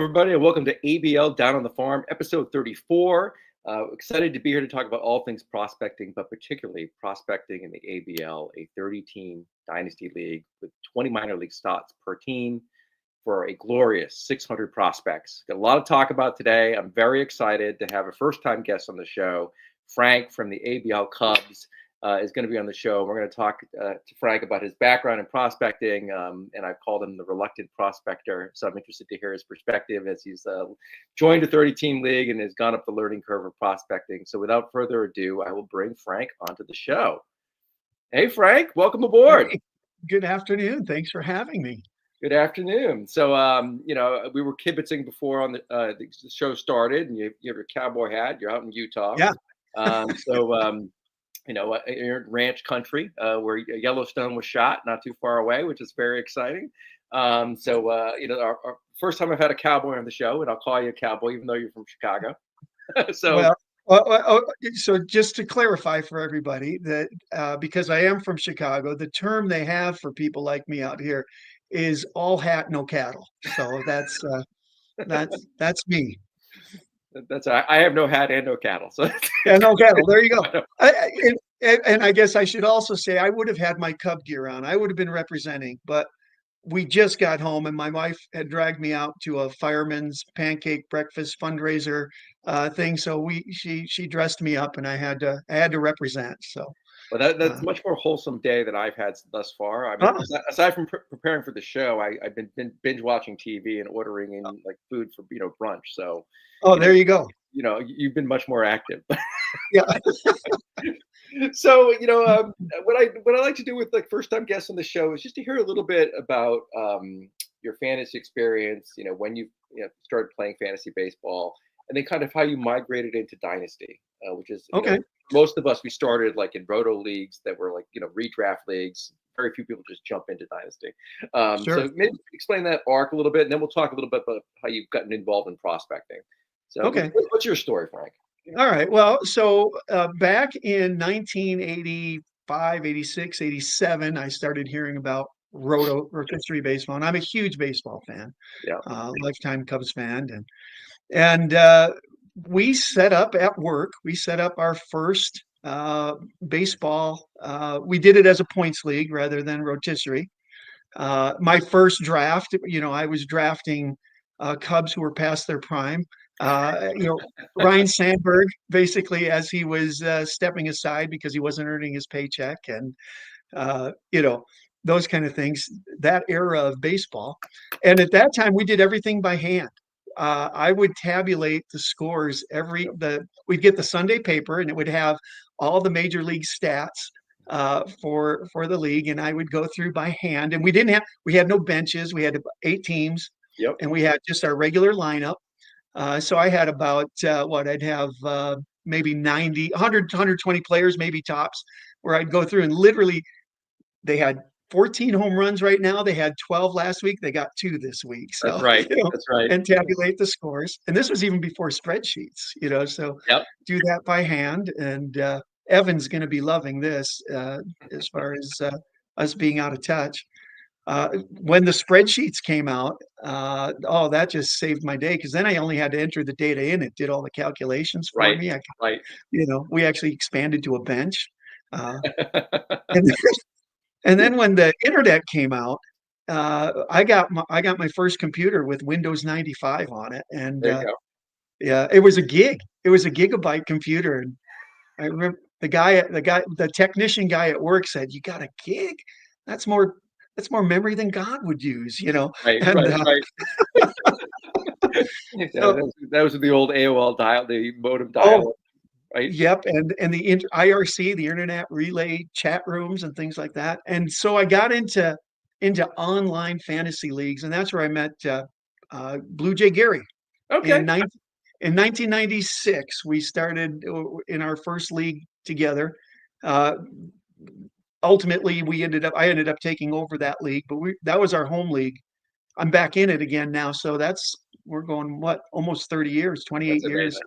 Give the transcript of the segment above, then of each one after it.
everybody, and welcome to ABL Down on the Farm, episode 34. Excited to be here to talk about all things prospecting, but particularly prospecting in the ABL, a 30-team dynasty league with 20 minor league spots per team for a glorious 600 prospects. Got a lot to talk about today. I'm very excited to have a first-time guest on the show. Frank from the ABL Cubs is going to be on the show. We're going to talk to Frank about his background in prospecting, and I've called him the reluctant prospector. So I'm interested to hear his perspective as he's joined a 30-team league and has gone up the learning curve of prospecting. So without further ado, I will bring Frank onto the show. Hey, Frank, welcome aboard. Hey, good afternoon. Thanks for having me. Good afternoon. So, we were kibitzing before on the show started, and you have your cowboy hat. You're out in Utah. Yeah. You're in ranch country where Yellowstone was shot, not too far away, which is very exciting. Our first time I've had a cowboy on the show, and I'll call you a cowboy, even though you're from Chicago. So just to clarify for everybody that because I am from Chicago, the term they have for people like me out here is all hat, no cattle. So that's me. I have no hat and no cattle. So yeah, no cattle. There you go. And I guess I should also say I would have had my Cub gear on. I would have been representing, but we just got home and my wife had dragged me out to a fireman's pancake breakfast fundraiser thing. So she dressed me up and I had to represent. So. Well, that's much more wholesome day than I've had thus far. I mean, aside from preparing for the show, I've been binge watching TV and ordering in like food for brunch. So, there you go. You've been much more active. Yeah. So, what I like to do with like first time guests on the show is just to hear a little bit about your fantasy experience. When you started playing fantasy baseball, and then kind of how you migrated into dynasty, which is okay. Most of us, we started like in roto leagues that were like, redraft leagues. Very few people just jump into dynasty. Sure. So maybe explain that arc a little bit, and then we'll talk a little bit about how you've gotten involved in prospecting. So okay. What's your story, Frank? All right. Well, so back in 1985, 86, 87, I started hearing about rotisserie baseball, and I'm a huge baseball fan. Yeah. Lifetime Cubs fan. And we set up at work. We set up our first baseball. We did it as a points league rather than rotisserie. My first draft, I was drafting Cubs who were past their prime. Ryan Sandberg, basically, as he was stepping aside because he wasn't earning his paycheck, and those kind of things. That era of baseball, and at that time, we did everything by hand. I would tabulate the scores we'd get the Sunday paper and it would have all the major league stats for the league. And I would go through by hand, and we had no benches. We had 8 teams. Yep. And we had just our regular lineup. So I had about I'd have maybe 90, 100, 120 players, maybe tops, where I'd go through and literally they had 14 home runs right now. They had 12 last week. They got 2 this week. So, that's right. That's right. And tabulate the scores. And this was even before spreadsheets, so yep. Do that by hand. And Evan's going to be loving this as far as us being out of touch. When the spreadsheets came out, that just saved my day, because then I only had to enter the data in. It did all the calculations for me. Right. We actually expanded to a bench. And then when the internet came out, I got my first computer with Windows 95 on it, and there you go. Yeah, it was a gig. It was a gigabyte computer, and I remember the technician guy at work said, "You got a gig? That's more memory than God would use." Right. And, right. That was the old AOL dial, the modem dial. Right. Yep, and the IRC, the Internet Relay chat rooms and things like that. And so I got into online fantasy leagues, and that's where I met Blue Jay Gary. Okay. In 1996, we started in our first league together. Ultimately, I ended up taking over that league, but that was our home league. I'm back in it again now, so we're going almost 30 years, 28 years.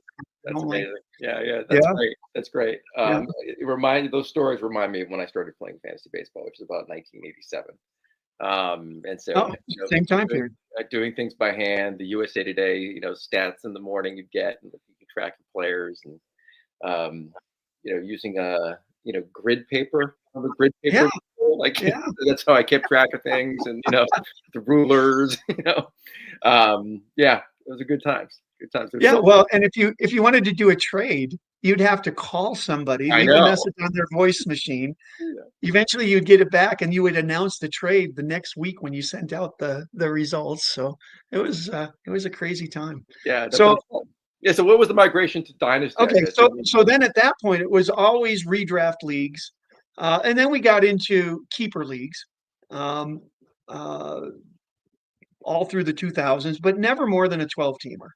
That's amazing. Yeah, that's great. That's great. Those stories remind me of when I started playing fantasy baseball, which is about 1987. And so, Oh, same time period. doing things by hand, the USA Today, stats in the morning you get, and you can track your players, and um, using grid paper. Remember grid Yeah, paper? Like yeah. that's how I kept track of things, and the rulers. Yeah, those are good times. Good times. There's Yeah, so well, and if you wanted to do a trade, you'd have to call somebody, I leave a know. message on their voice machine. Yeah, Eventually, you'd get it back, and you would announce the trade the next week when you sent out the results. So it was a crazy time. yeah, that So sounds fun. Yeah. So, what was the migration to Dynasty? I okay, guess. so then at that point, it was always redraft leagues, and then we got into keeper leagues, um, uh, all through the 2000s, but never more than a 12-teamer.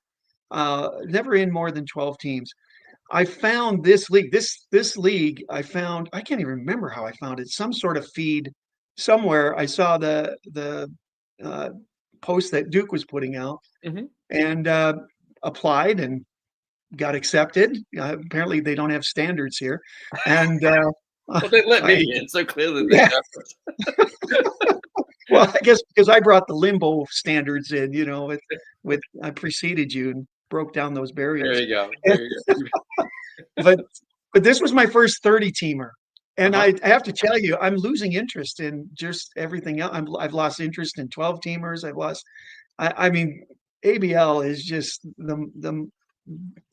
Never in more than 12 teams. I found this league. This league I found. I can't even remember how I found it. Some sort of feed somewhere. I saw the uh, post that Duke was putting out, Mhm. and applied and got accepted. Apparently, they don't have standards here, and Well, they let I me in, so clearly they yeah. have. Well, I guess because I brought the limbo standards in. With I preceded you and broke down those There barriers. you go. There you go. but but this was my first 30 teamer, and Uh-huh. I have to tell you, I'm losing interest in just everything else. I've lost interest in 12 teamers. I mean, ABL is just the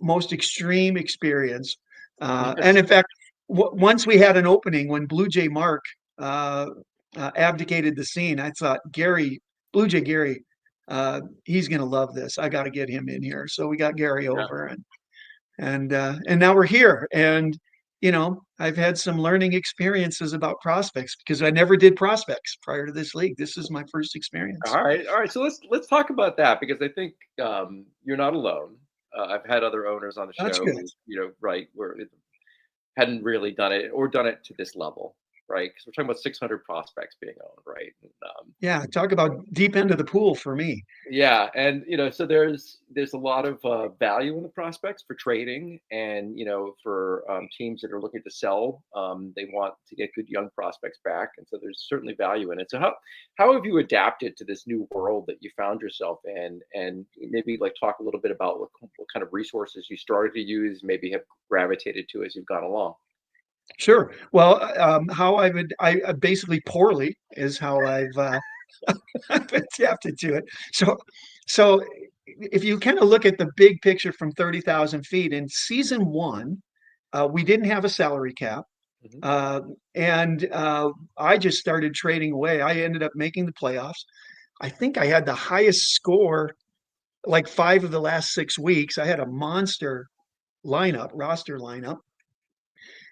most extreme experience. And Yes. in fact, once we had an opening when Blue Jay Mark uh, abdicated the scene, I thought Blue Jay Gary, he's going to love this. I got to get him in here. So we got Gary Yeah. over, and now we're here. And I've had some learning experiences about prospects because I never did prospects prior to this league. This is my first experience. All right. All right. So let's talk about that, because I think you're not alone. I've had other owners on the That's show good. who, right, where hadn't really done it or done it to this level, right? Because we're talking about 600 prospects being owned, right? And, Yeah, talk about deep end of the pool for me. yeah, and so there's a lot of value in the prospects for trading, and for teams that are looking to sell, they want to get good young prospects back, and so there's certainly value in it. So how have you adapted to this new world that you found yourself in, and maybe like talk a little bit about what kind of resources you started to use, maybe have gravitated to as you've gone along. Sure. Well, how I basically poorly is how I've adapted to it. So if you kind of look at the big picture from 30,000 feet in season one, we didn't have a salary cap. Hmm. Uh, and I just started trading away. I ended up making the playoffs. I think I had the highest score, like 5 of the last 6 weeks. I had a monster roster lineup.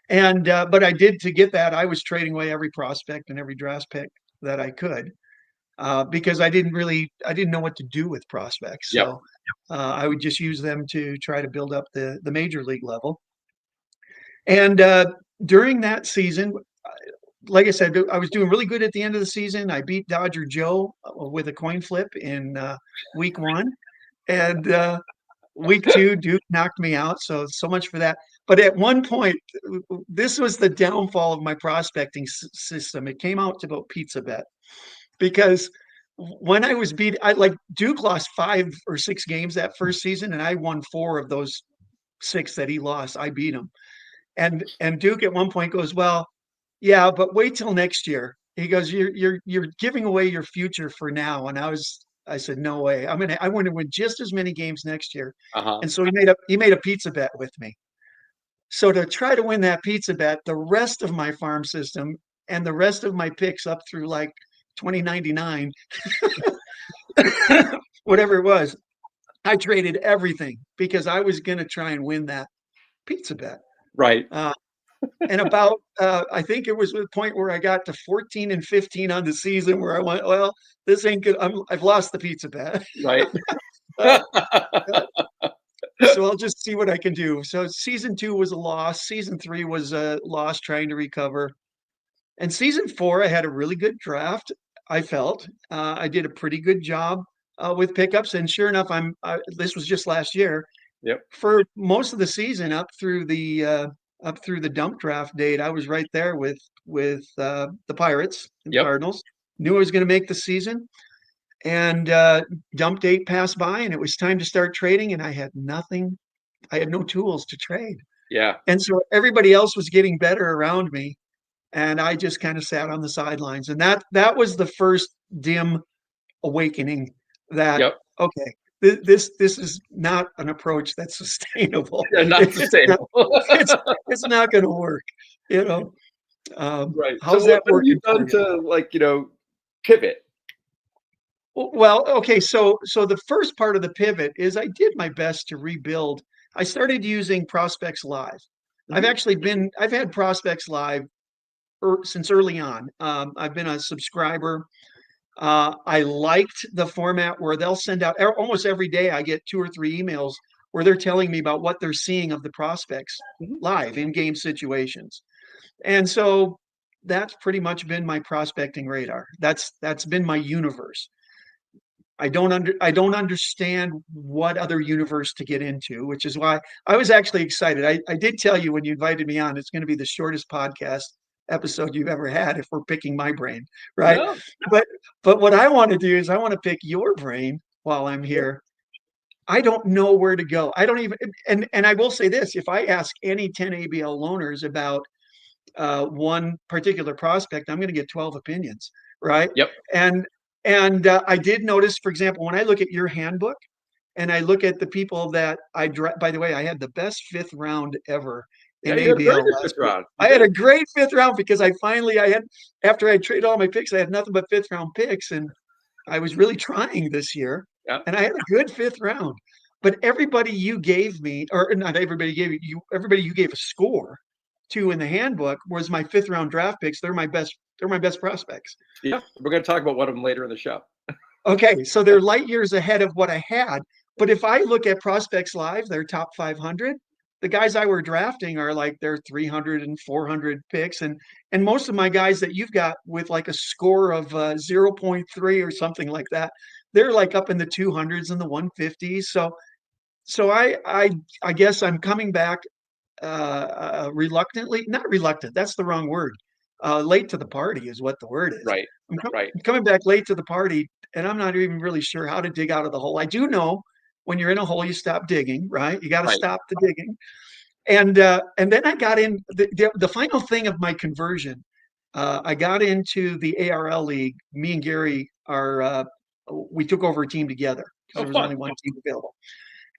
And but I did to get that. I was trading away every prospect and every draft pick that I could because I didn't know what to do with prospects. Yep. So I would just use them to try to build up the major league level. And during that season, like I said, I was doing really good at the end of the season. I beat Dodger Joe with a coin flip in week one, and week two, Duke knocked me out. So much for that. But at one point, this was the downfall of my prospecting system. It came out to about pizza bet because when I was beat, I like Duke lost 5 or 6 games that first season, and I won 4 of those 6 that he lost. I beat him, and Duke at one point goes, "Well, yeah, but wait till next year." He goes, "You're giving away your future for now." And I said, "No way. I want to win just as many games next year." Uh-huh. And so he made a pizza bet with me. So to try to win that pizza bet, the rest of my farm system and the rest of my picks up through like 2099, whatever it was, I traded everything because I was going to try and win that pizza bet. Right. Uh, and about, I think it was the point where I got to 14 and 15 on the season where I went, well, this ain't good. I've lost the pizza bet. Right. uh, so I'll just see what I can do. So season two was a loss. Season three was a loss trying to recover. And season four, I had a really good draft. I felt I did a pretty good job with pickups. And sure enough, this was just last year. Yep. For most of the season, up through the dump draft date, I was right there with the Pirates and Yep. Cardinals. knew I was going to make the season, and dump date passed by, and it was time to start trading, and I had nothing. I had no tools to trade. Yeah. And so everybody else was getting better around me, and I just kind of sat on the sidelines. And that was the first dim awakening that, Yep. okay, this is not an approach that's sustainable. Yeah, not sustainable. It's not going to work, you know. Right. So How's what that have you working for done you? to, like, pivot? Well, okay, so the first part of the pivot is I did my best to rebuild. I started using Prospects Live. Mhm. I've had Prospects Live since early on. I've been a subscriber. I liked the format where they'll send out almost every day. I get 2 or 3 emails where they're telling me about what they're seeing of the prospects Mhm. live in game situations. And so that's pretty much been my prospecting radar. That's been my universe. I don't understand what other universe to get into, which is why I was actually excited. I did tell you when you invited me on, it's going to be the shortest podcast episode you've ever had if we're picking my brain, right? No. But what I want to do is I want to pick your brain while I'm Sure. here. I don't know where to go. I don't even, and I will say this: if I ask any 10 ABL loaners about one particular prospect, I'm going to get 12 opinions, right? Yep. And I did notice, for example, when I look at your handbook and I look at the people that by the way, I had the best 5th round ever Yeah, in you had a very ABL good last fifth year. round. You I had did. a great 5th round because I had, after I traded all my picks, I had nothing but 5th round picks. And I was really trying this year, Yeah. and I had a good 5th round. But everybody you gave me, or not everybody gave you, everybody you gave a score to in the handbook was my 5th round draft picks. They're my best. They're my best prospects. Yeah. We're going to talk about one of them later in the show. Okay, so they're light years ahead of what I had. But if I look at prospects live, their top 500, the guys I were drafting are like their 300 and 400 picks, and most of my guys that you've got with like a score of 0.3 or something like that, they're like up in the 200s and the 150s. So I guess I'm coming back reluctantly, not reluctant. That's the wrong word. Late to the party is what the word is. Right. Right. I'm coming back late to the party, and I'm not even really sure how to dig out of the hole. I do know when you're in a hole, you stop digging, right? You got to Right. stop the digging. And then I got in the final thing of my conversion. I got into the ARL league. Me and Gary we took over a team together because Oh, there was fun. only one team available.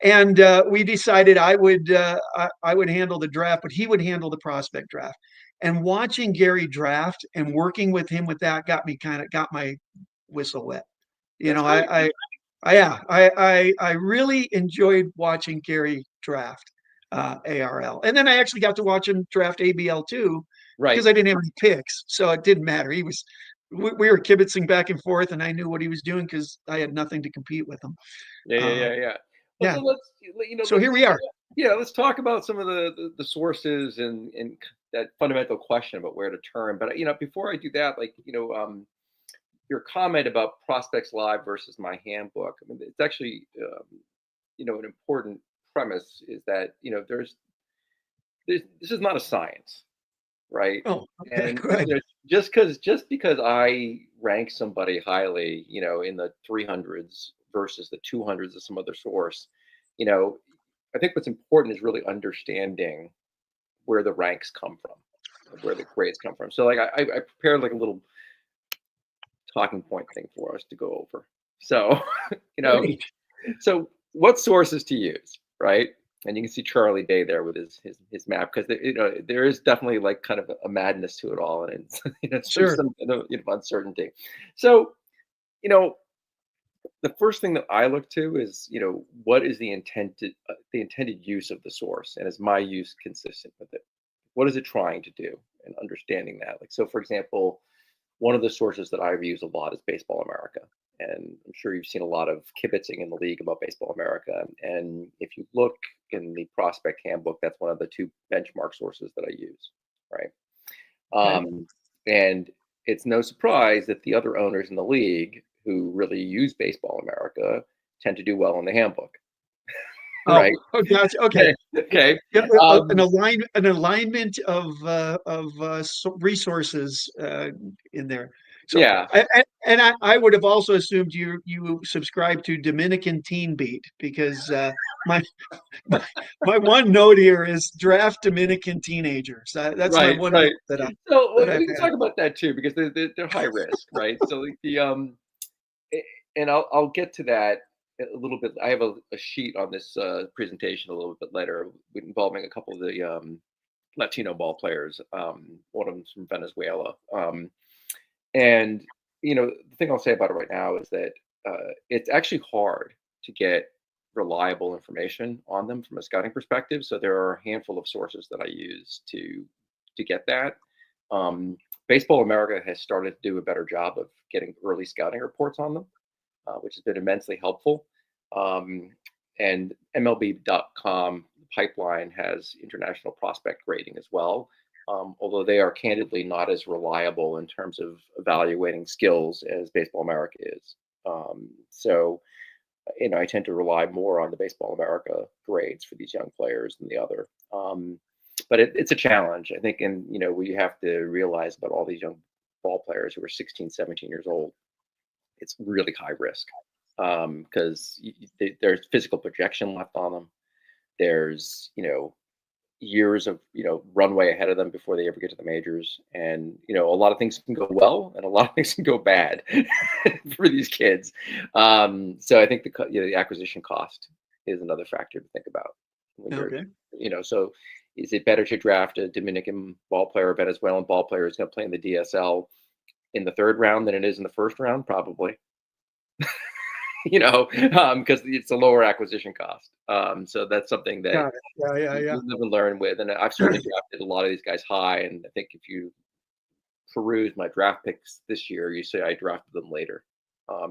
And we decided I would handle the draft, but he would handle the prospect draft. And watching Gary draft and working with him with that got my whistle wet. You That's know, great. I really enjoyed watching Gary draft ARL, and then I actually got to watch him draft ABL too Right. because I didn't have any picks, so it didn't matter. We were kibitzing back and forth, and I knew what he was doing because I had nothing to compete with him. Yeah. Yeah. Uh, Yeah. Yeah. Well, so yeah, let's so here we are. yeah, let's talk about some of the sources and that fundamental question about where to turn. But before I do that, your comment about Prospects Live versus my handbook. I mean, it's actually an important premise is that this is not a science, right? Oh, okay, And good. just because I rank somebody highly, in the 300s versus the 200s of some other source, you know, I think what's important is really understanding where the ranks come from, where the grades come from. So, like, I prepared like a little talking point thing for us to go over. So, you know, Great. so what sources to use, right? And you can see Charlie Day there with his map because there is definitely like kind of a madness to it all, and it's Sure. some uncertainty. So you know the first thing that I look to is what is the intended use of the source, and is my use consistent with it? What is it trying to do, and understanding that. Like, so for example, one of the sources that I've used a lot is Baseball America. And I'm sure you've seen a lot of kibitzing in the league about Baseball America. And if you look in the prospect handbook, that's one of the two benchmark sources that I use, right? Okay. And it's no surprise that the other owners in the league who really use Baseball America tend to do well in the handbook, Oh, right? oh, gotcha. Okay. Okay. Okay. Yeah, Um, an alignment of resources in there. So, Yeah. I would have also assumed you subscribe to Dominican Teen Beat because my, my my one note here is draft Dominican teenagers. That's my Right, one right. note that So that I've we can had. talk about that too because they're high risk, right? So like a- and I'll get to that a little bit. I have a sheet on this presentation a little bit later involving a couple of the Latino ball players. One of them's from Venezuela, and the thing I'll say about it right now is that it's actually hard to get reliable information on them from a scouting perspective. So there are a handful of sources that I use to get that. Baseball America has started to do a better job of getting early scouting reports on them, which has been immensely helpful. Um, and MLB.com pipeline has international prospect grading as well, although they are candidly not as reliable in terms of evaluating skills as Baseball America is. So, I tend to rely more on the Baseball America grades for these young players than the other. But it's a challenge, I think, and we have to realize about all these young ball players who are 16, 17 years old. It's really high risk because there's physical projection left on them. There's years of runway ahead of them before they ever get to the majors, and a lot of things can go well and a lot of things can go bad for these kids. So I think the acquisition cost is another factor to think about when you're Okay. so is it better to draft a Dominican ball player, a Venezuelan ball player who's going to play in the DSL in the third round than it is in the first round? Probably. Because it's a lower acquisition cost. So that's something that Got it. Yeah, yeah, you yeah. live and learn with. And I've certainly drafted a lot of these guys high. And I think if you peruse my draft picks this year, you say I drafted them later.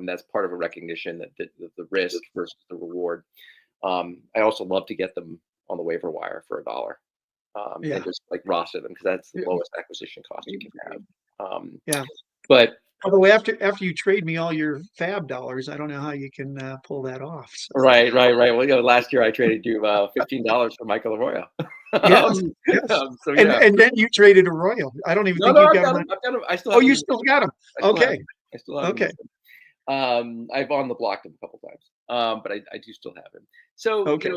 That's part of a recognition that the risk versus the reward. I also love to get them on the waiver wire for $1 Yeah. and just like roster them because that's the Yeah. lowest acquisition cost you can have. Yeah. But Although after you trade me all your fab dollars, I don't know how you can pull that off. So. right, right, right. Well, last year I traded you $15 for Michael Arroyo. Yes, yes. So And yeah, and then you traded Arroyo. I don't even no, think no, you I've got got him him. on. I've got him. I still Oh, have you him. still got him. I still have Okay. him. I still have him. Okay. I've on the blocked him a couple times, but I do still have him. So Okay.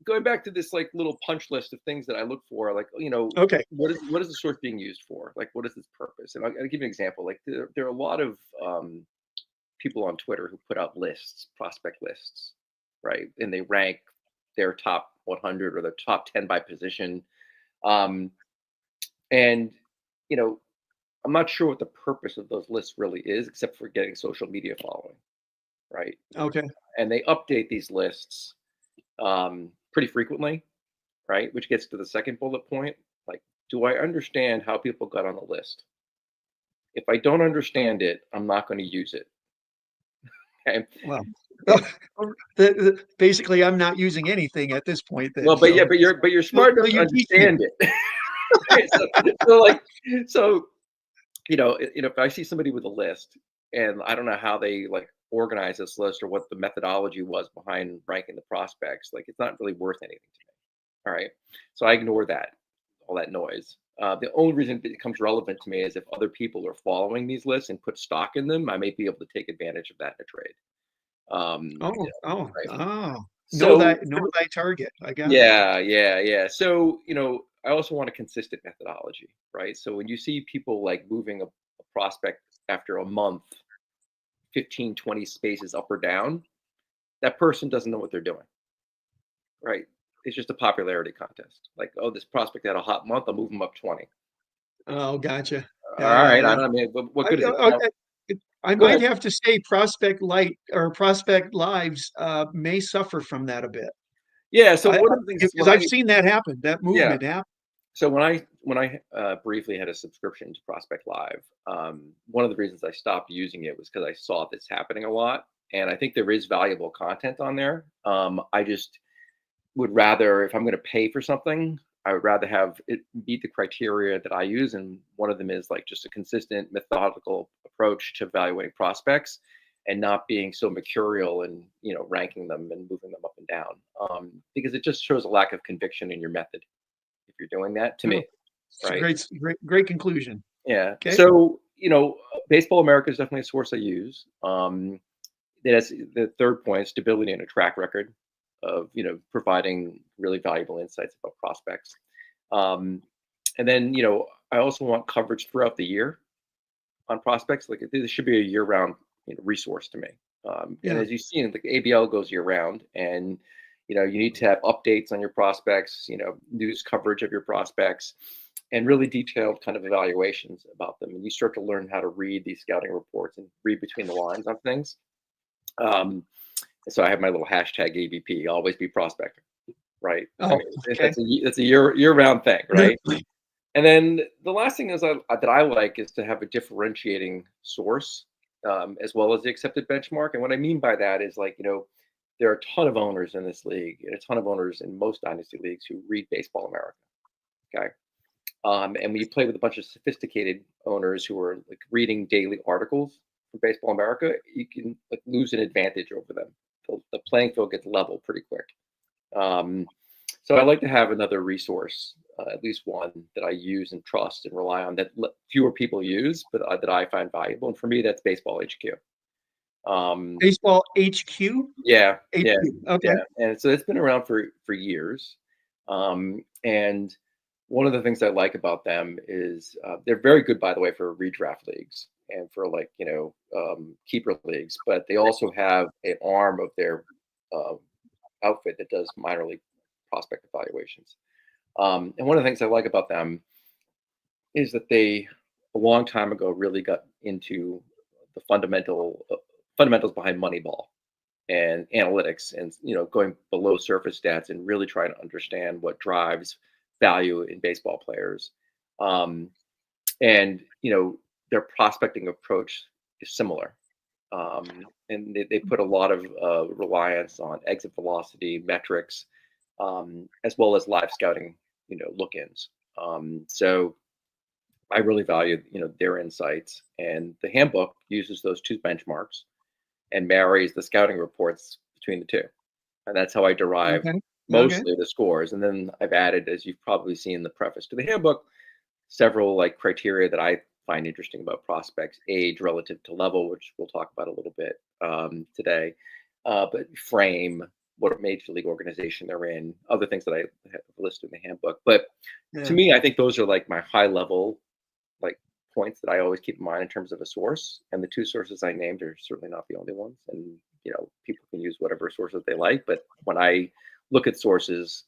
going back to this like little punch list of things that I look for, like Okay. what is the source being used for? Like what is its purpose? And I'll give you an example. Like there are a lot of people on Twitter who put out lists, prospect lists, right? And they rank their top 100 or their top 10 by position. Um, and you know, I'm not sure what the purpose of those lists really is, except for getting social media following, right? Okay. And they update these lists pretty frequently, right? Which gets to the second bullet point. Like, do I understand how people got on the list? If I don't understand it, I'm not going to use it. Okay. Well, And, basically, I'm not using anything at this point. Then, well, but yeah, so but you're smart enough to you teach me. understand it. Right? So if I see somebody with a list and I don't know how they like organize this list or what the methodology was behind ranking the prospects, like it's not really worth anything to me. All right. So I ignore all that noise. The only reason it becomes relevant to me is if other people are following these lists and put stock in them, I may be able to take advantage of that in a trade. Oh, oh, Right. oh. So Know thy target. I got it. yeah, yeah, yeah. So, I also want a consistent methodology, right? So when you see people like moving a prospect after a month, 15, 20 spaces up or down, that person doesn't know what they're doing, right? It's just a popularity contest. Like, oh, this prospect had a hot month, I'll move him up 20. Oh, gotcha. All Yeah, yeah, right, yeah. I don't mean, what good is it? I, I Go might ahead. have to say Prospect Light or Prospect Lives may suffer from that a bit. Yeah. So I one of the things because I've seen that happen, that yeah. movement happen. So when I briefly had a subscription to Prospect Live, one of the reasons I stopped using it was because I saw this happening a lot, and I think there is valuable content on there. I just would rather, if I'm going to pay for something, I would rather have it meet the criteria that I use, and one of them is like just a consistent, methodical approach to evaluating prospects, and not being so mercurial and ranking them and moving them up and down, because it just shows a lack of conviction in your method if you're doing that to Oh, me, it's a right? great conclusion. Yeah. Okay. So, Baseball America is definitely a source I use. That's the third point: stability and a track record of providing really valuable insights about prospects. Um, and then I also want coverage throughout the year on prospects. Like this should be a year-round resource to me. And Yeah. as you've seen, the ABL goes year-round, and you need to have updates on your prospects, news coverage of your prospects, and really detailed kind of evaluations about them. And you start to learn how to read these scouting reports and read between the lines on things. So I have my little hashtag ABP, always be prospecting, right? I Oh, mean, okay. that's a year-round thing, right? And then the last thing is that I like is to have a differentiating source, as well as the accepted benchmark. And what I mean by that is there are a ton of owners in this league and a ton of owners in most dynasty leagues who read Baseball America. Okay. And when you play with a bunch of sophisticated owners who are like reading daily articles from Baseball America, you can like lose an advantage over them. The playing field gets level pretty quick. Um, so I like to have another resource, at least one that I use and trust and rely on that fewer people use, but that I find valuable. And for me, that's Baseball HQ. Um, Baseball HQ? yeah, yeah, HQ. Okay. yeah. And so it's been around for years. And one of the things I like about them is they're very good, by the way, for redraft leagues and for keeper leagues. But they also have an arm of their uh, outfit that does minor league prospect evaluations. And one of the things I like about them is that they, a long time ago, really got into the fundamentals behind Moneyball and analytics, and going below surface stats and really trying to understand what drives value in baseball players. Um, and their prospecting approach is similar. And they put a lot of reliance on exit velocity metrics, as well as live scouting, look-ins. So I really value, their insights, and the handbook uses those two benchmarks and marries the scouting reports between the two, and that's how I derive Okay. Okay. mostly the scores. And then I've added, as you've probably seen in the preface to the handbook, several like criteria that I find interesting about prospects: age relative to level, which we'll talk about a little bit today, but frame, what major league organization they're in, other things that I have listed in the handbook. But to Yeah. me, I think those are like my high level like points that I always keep in mind in terms of a source. And the two sources I named are certainly not the only ones. And people can use whatever sources they like. But when I look at sources,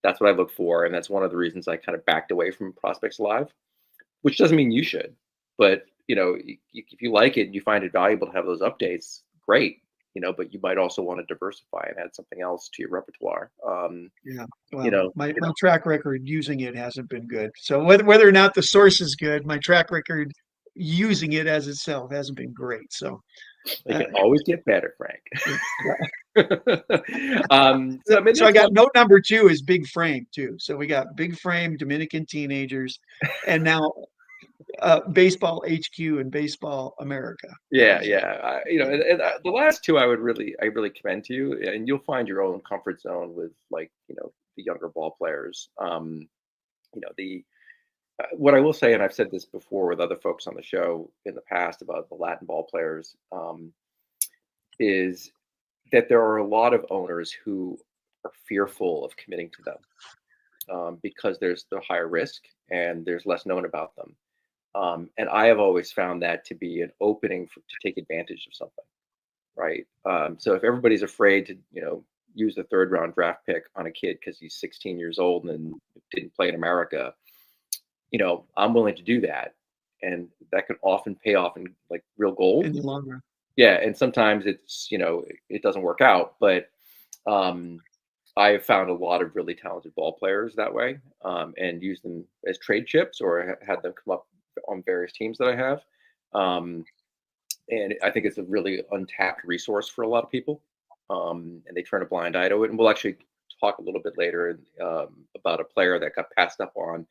that's what I look for, and that's one of the reasons I kind of backed away from Prospects Live. Which doesn't mean you should, but if you like it and you find it valuable to have those updates, great. But you might also want to diversify and add something else to your repertoire. Yeah. You Well, know, my track record using it hasn't been good. So whether or not the source is good, my track record using it as itself hasn't been great. So they uh, can always get better, Frank. yeah. So I mean, So I that's got one. note number two is big frame too. So we got big frame Dominican teenagers, and now baseball HQ and baseball America. Yeah, So yeah. The last two I really commend to you, and you'll find your own comfort zone with the younger ball players. The what I will say, and I've said this before with other folks on the show in the past about the Latin ball players, is that there are a lot of owners who are fearful of committing to them, because there's the higher risk and there's less known about them. And I have always found that to be an opening to take advantage of something, right? So if everybody's afraid to, use a third round draft pick on a kid because he's 16 years old and didn't play in America, I'm willing to do that. And that can often pay off in like real gold. in the long run. Yeah. And sometimes it doesn't work out, but um, I have found a lot of really talented ball players that way, and use them as trade chips or had them come up on various teams that I have. Um, and I think it's a really untapped resource for a lot of people, and they turn a blind eye to it. And we'll actually talk a little bit later about a player that got passed up on,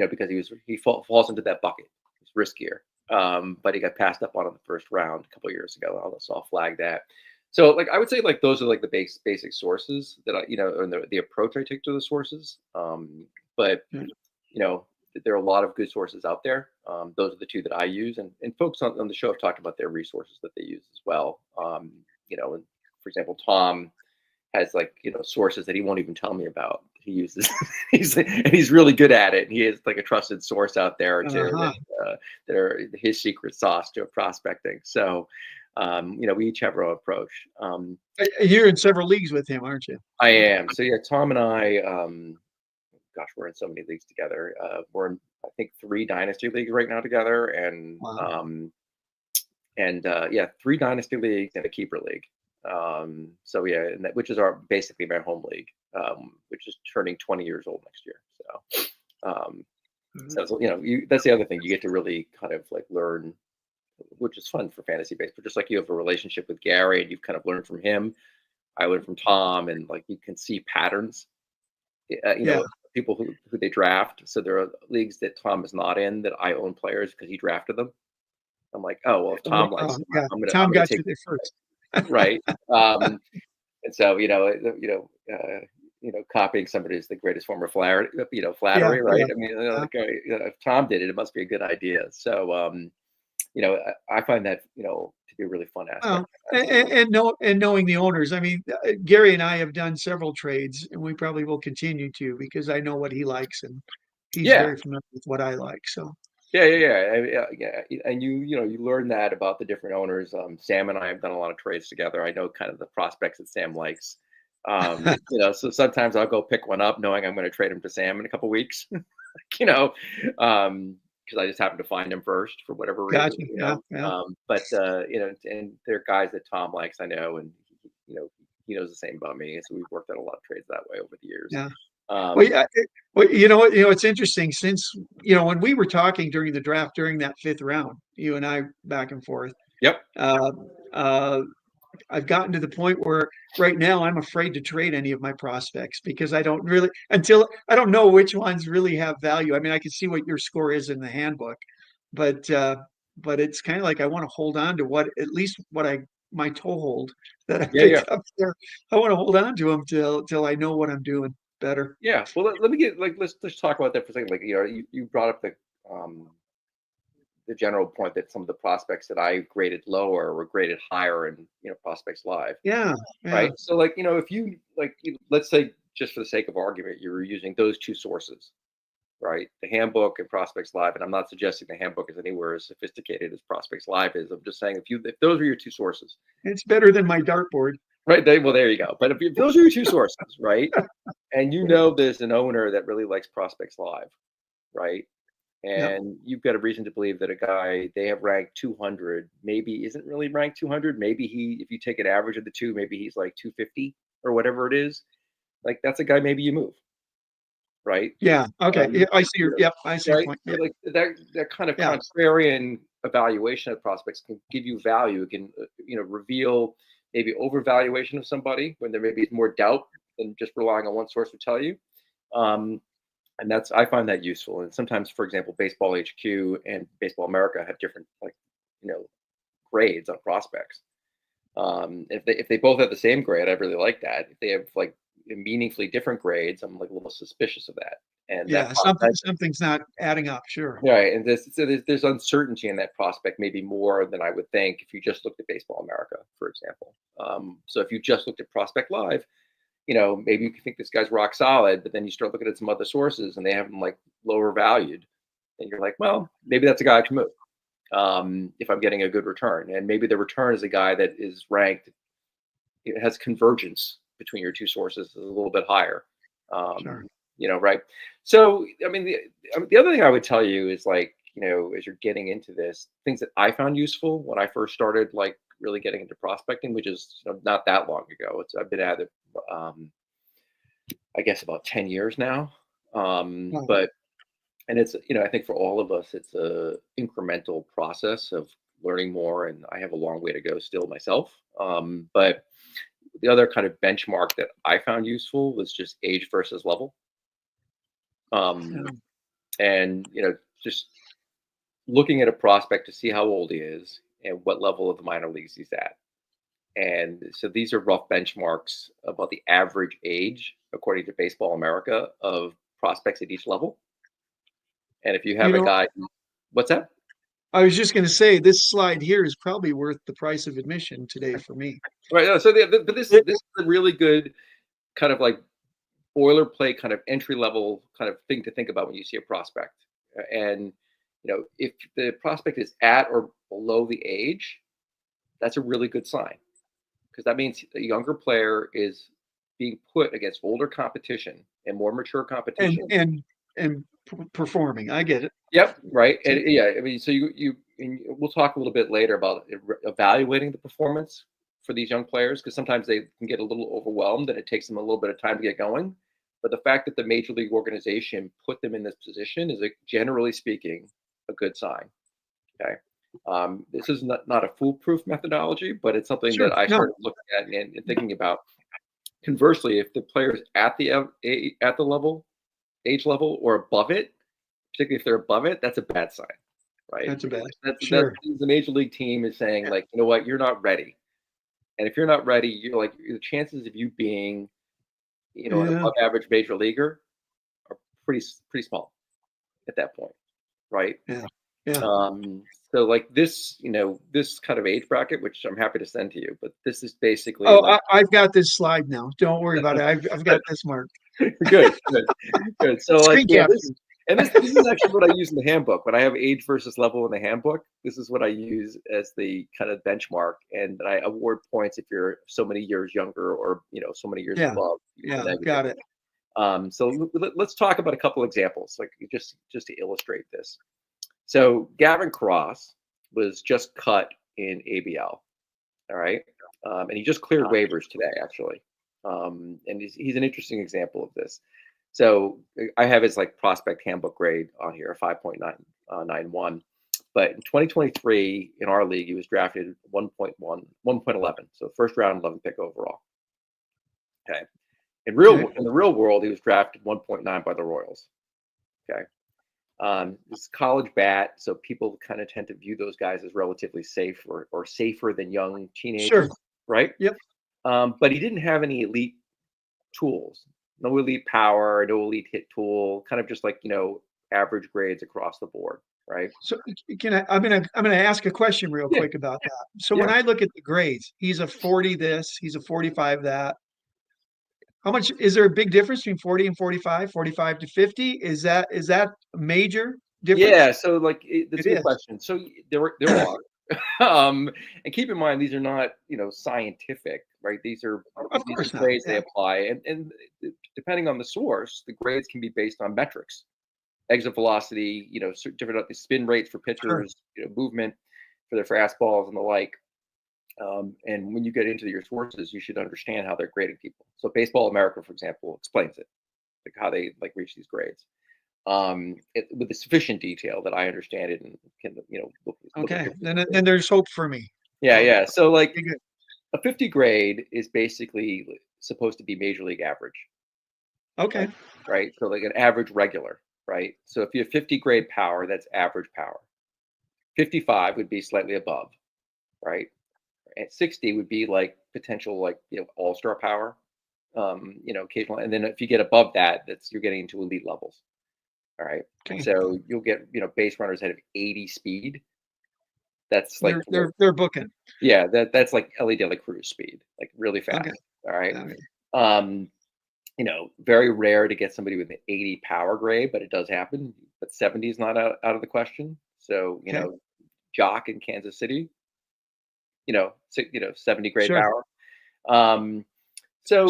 because falls into that bucket. It's riskier, but he got passed up on in the first round a couple of years ago. I'll flag that. So, like, I would say, like, those are like the basic sources that and the approach I take to the sources. But Yeah. there are a lot of good sources out there. Those are the two that I use, and folks on the show have talked about their resources that they use as well. And for example, Tom has sources that he won't even tell me about. He uses he's really good at it. He is like a trusted source out there too Uh-huh. that are his secret sauce to prospecting. So we each have our own approach. You're in several leagues with him, aren't you? I am. So yeah, Tom and I, gosh, we're in so many leagues together. We're in, I think, 3 dynasty leagues right now together, Wow. yeah, 3 dynasty leagues and a keeper league. So yeah, which is basically my home league, which is turning 20 years old next year. So, that's the other thing, you get to really kind of like learn, which is fun for fantasy baseball. Just like you have a relationship with Gary and you've kind of learned from him, I learned from Tom, and like you can see patterns. Yeah. People who they draft. So there are leagues that Tom is not in that I own players because he drafted them. I'm like, oh well, if Tom likes them, Yeah. I'm Tom gonna got take you there first. right. And so copying somebody is the greatest form of flattery. Yeah. Flattery, right? Yeah. I mean, Yeah. if Tom did it, it must be a good idea. So, I find that to be a really fun aspect. Well, and knowing the owners. I mean, Gary and I have done several trades, and we probably will continue to because I know what he likes, and he's Yeah, very familiar with what I like. So yeah. And you learn that about the different owners. Sam and I have done a lot of trades together. I know kind of the prospects that Sam likes. So sometimes I'll go pick one up knowing I'm going to trade him to Sam in a couple weeks. you know, because I just happened to find him first for whatever reason. gotcha. Yeah. Yeah. And there are guys that Tom likes, I know, and he knows the same about me. So we've worked out a lot of trades that way over the years. Yeah. Well, Um, yeah. Well, you know what? It's interesting since when we were talking during the draft during that 5th round, you and I back and forth. yep. Uh, uh, I've gotten to the point where right now I'm afraid to trade any of my prospects because I don't really until I don't know which ones really have value. I mean, I can see what your score is in the handbook, but it's kind of like I want to hold on to at least what I my toehold that I Yeah. picked up there. I want to hold on to them till I know what I'm doing better. Yeah. Well, let me get let's talk about that for a second. Like, you brought up the general point that some of the prospects that I graded lower were graded higher in prospects live, Yeah, yeah, right? So if you let's say, just for the sake of argument, you were using those 2 sources, right? The handbook and prospects live, and I'm not suggesting the handbook is anywhere as sophisticated as prospects live is. I'm just saying if those are your 2 sources, it's better than my dartboard. right? Well, there you go. But if those are your 2 sources, right? And there's an owner that really likes prospects live, right? Yep. And you've got a reason to believe that a guy they have ranked 200 maybe isn't really ranked 200. Maybe if you take an average of the 2, maybe he's like 250 or whatever it is. Like, that's a guy maybe you move, right? Yeah. Okay. Yeah, I see You your. know, Yep. I see your right? point. So Yep. like that kind of Yeah. contrarian evaluation of prospects can give you value. It can reveal maybe overvaluation of somebody when there maybe is more doubt than just relying on one source to tell you. Um, and I find that useful. And sometimes, for example, Baseball HQ and Baseball America have different grades on prospects. If they both have the same grade, I really like that. If they have meaningfully different grades, I'm like a little suspicious of that. And Yeah. Something's not adding up. Sure. right, and there's uncertainty in that prospect, maybe more than I would think if you just looked at Baseball America, for example. So if you just looked at Prospect Live, maybe you think this guy's rock solid, but then you start looking at some other sources and they have him lower valued, and you're like, well, maybe that's a guy I can move if I'm getting a good return, and maybe the return is a guy that is ranked, it has convergence between your 2 sources is a little bit higher. Sure. Right? So, the other thing I would tell you is as you're getting into this, things that I found useful when I first started really getting into prospecting, which is not that long ago. I've been at it, I guess, about 10 years now. Wow. But and it's I think for all of us, it's a incremental process of learning more, and I have a long way to go still myself. But the other kind of benchmark that I found useful was just age versus level. Yeah. And just looking at a prospect to see how old he is and what level of the minor leagues he's at. And so these are rough benchmarks about the average age, according to Baseball America, of prospects at each level. And if you You have a know, guy, what's that? I was just going to say this slide here is probably worth the price of admission today for me. Right. No, so but this is a really good kind of like boilerplate kind of entry level kind of thing to think about when you see a prospect. And if the prospect is at or below the age, that's a really good sign because that means a younger player is being put against older competition and more mature and competition. and and performing. I get it. Yep, right. So, And yeah, I mean, so and we'll talk a little bit later about evaluating the performance for these young players because sometimes they can get a little overwhelmed and it takes them a little bit of time to get going. But the fact that the major league organization put them in this position is, generally speaking, a good sign. Okay. This is not a foolproof methodology, but it's something sure. that I No. started looking at and thinking about. Conversely, if the player's at the level, age level, or above it, particularly if they're above it, that's a bad sign, right? That's a bad. That Sure. the major league team is saying, Yeah. like, you know what, you're not ready. And if you're not ready, you're like the chances of you being, an Yeah. above average major leaguer are pretty small at that point, right? Yeah. Yeah. Um, so like this kind of age bracket, which I'm happy to send to you, but this is basically Oh, like I've got this slide now. Don't worry about it. I've got this marked. good, good, good. So like Screen capture. this is actually what I use in the handbook. When I have age versus level in the handbook, this is what I use as the kind of benchmark, and I award points if you're so many years younger or so many years Yeah. above. Yeah. Negative. Got it. So let's talk about a couple examples, like just to illustrate this. So Gavin Cross was just cut in ABL. All right. And he just cleared waivers today, actually. And he's an interesting example of this. So I have his like prospect handbook grade on here, a 5.991. But in 2023, in our league, he was drafted 1.11. So first round 11 pick overall. Okay. In the real world, he was drafted 1.9 by the Royals. Okay. This college bat, so people kind of tend to view those guys as relatively safe or safer than young Sure. teenagers, right? Yep. But he didn't have any elite tools, no elite power, no elite hit tool, kind of just like average grades across the board, right? So I'm gonna ask a question real Yeah, quick about that. So when yeah, I look at the grades, he's a 40 this, he's a 45 that. How much is there a big difference between 40 and 45, 45 to 50? Is that a major difference? yeah. So like, that's It a good is. question. So there are. um, and keep in mind these are not scientific, right? Of These are course not. grades they Yeah. apply, and depending on the source, the grades can be based on metrics, exit velocity, different spin rates for Sure. pitchers, movement for their fastballs and the like. And when you get into your sources, you should understand how they're grading people. So Baseball America, for example, explains it, like how they like reach these grades, with the sufficient detail that I understand it and can look at Okay. different Then grades. there's hope for me. Yeah, Oh, yeah. So like okay, good. a 50 grade is basically supposed to be major league average, Okay. like right. So like an average regular, right? So if you have 50 grade power, that's average power. 55 would be slightly above, right? And 60 would be like potential like all-star power, occasional. And then if you get above that, you're getting into elite levels. All right. Okay. So you'll get base runners that have 80 speed. That's like They're booking. yeah, that's like Ellie De La Cruz speed, like really Okay. fast. All right. Okay. Um, very rare to get somebody with an 80 power grade, but it does happen. But 70 is not out of the question. So, Okay. Jock in Kansas City, 70 grade Sure. power. Um, so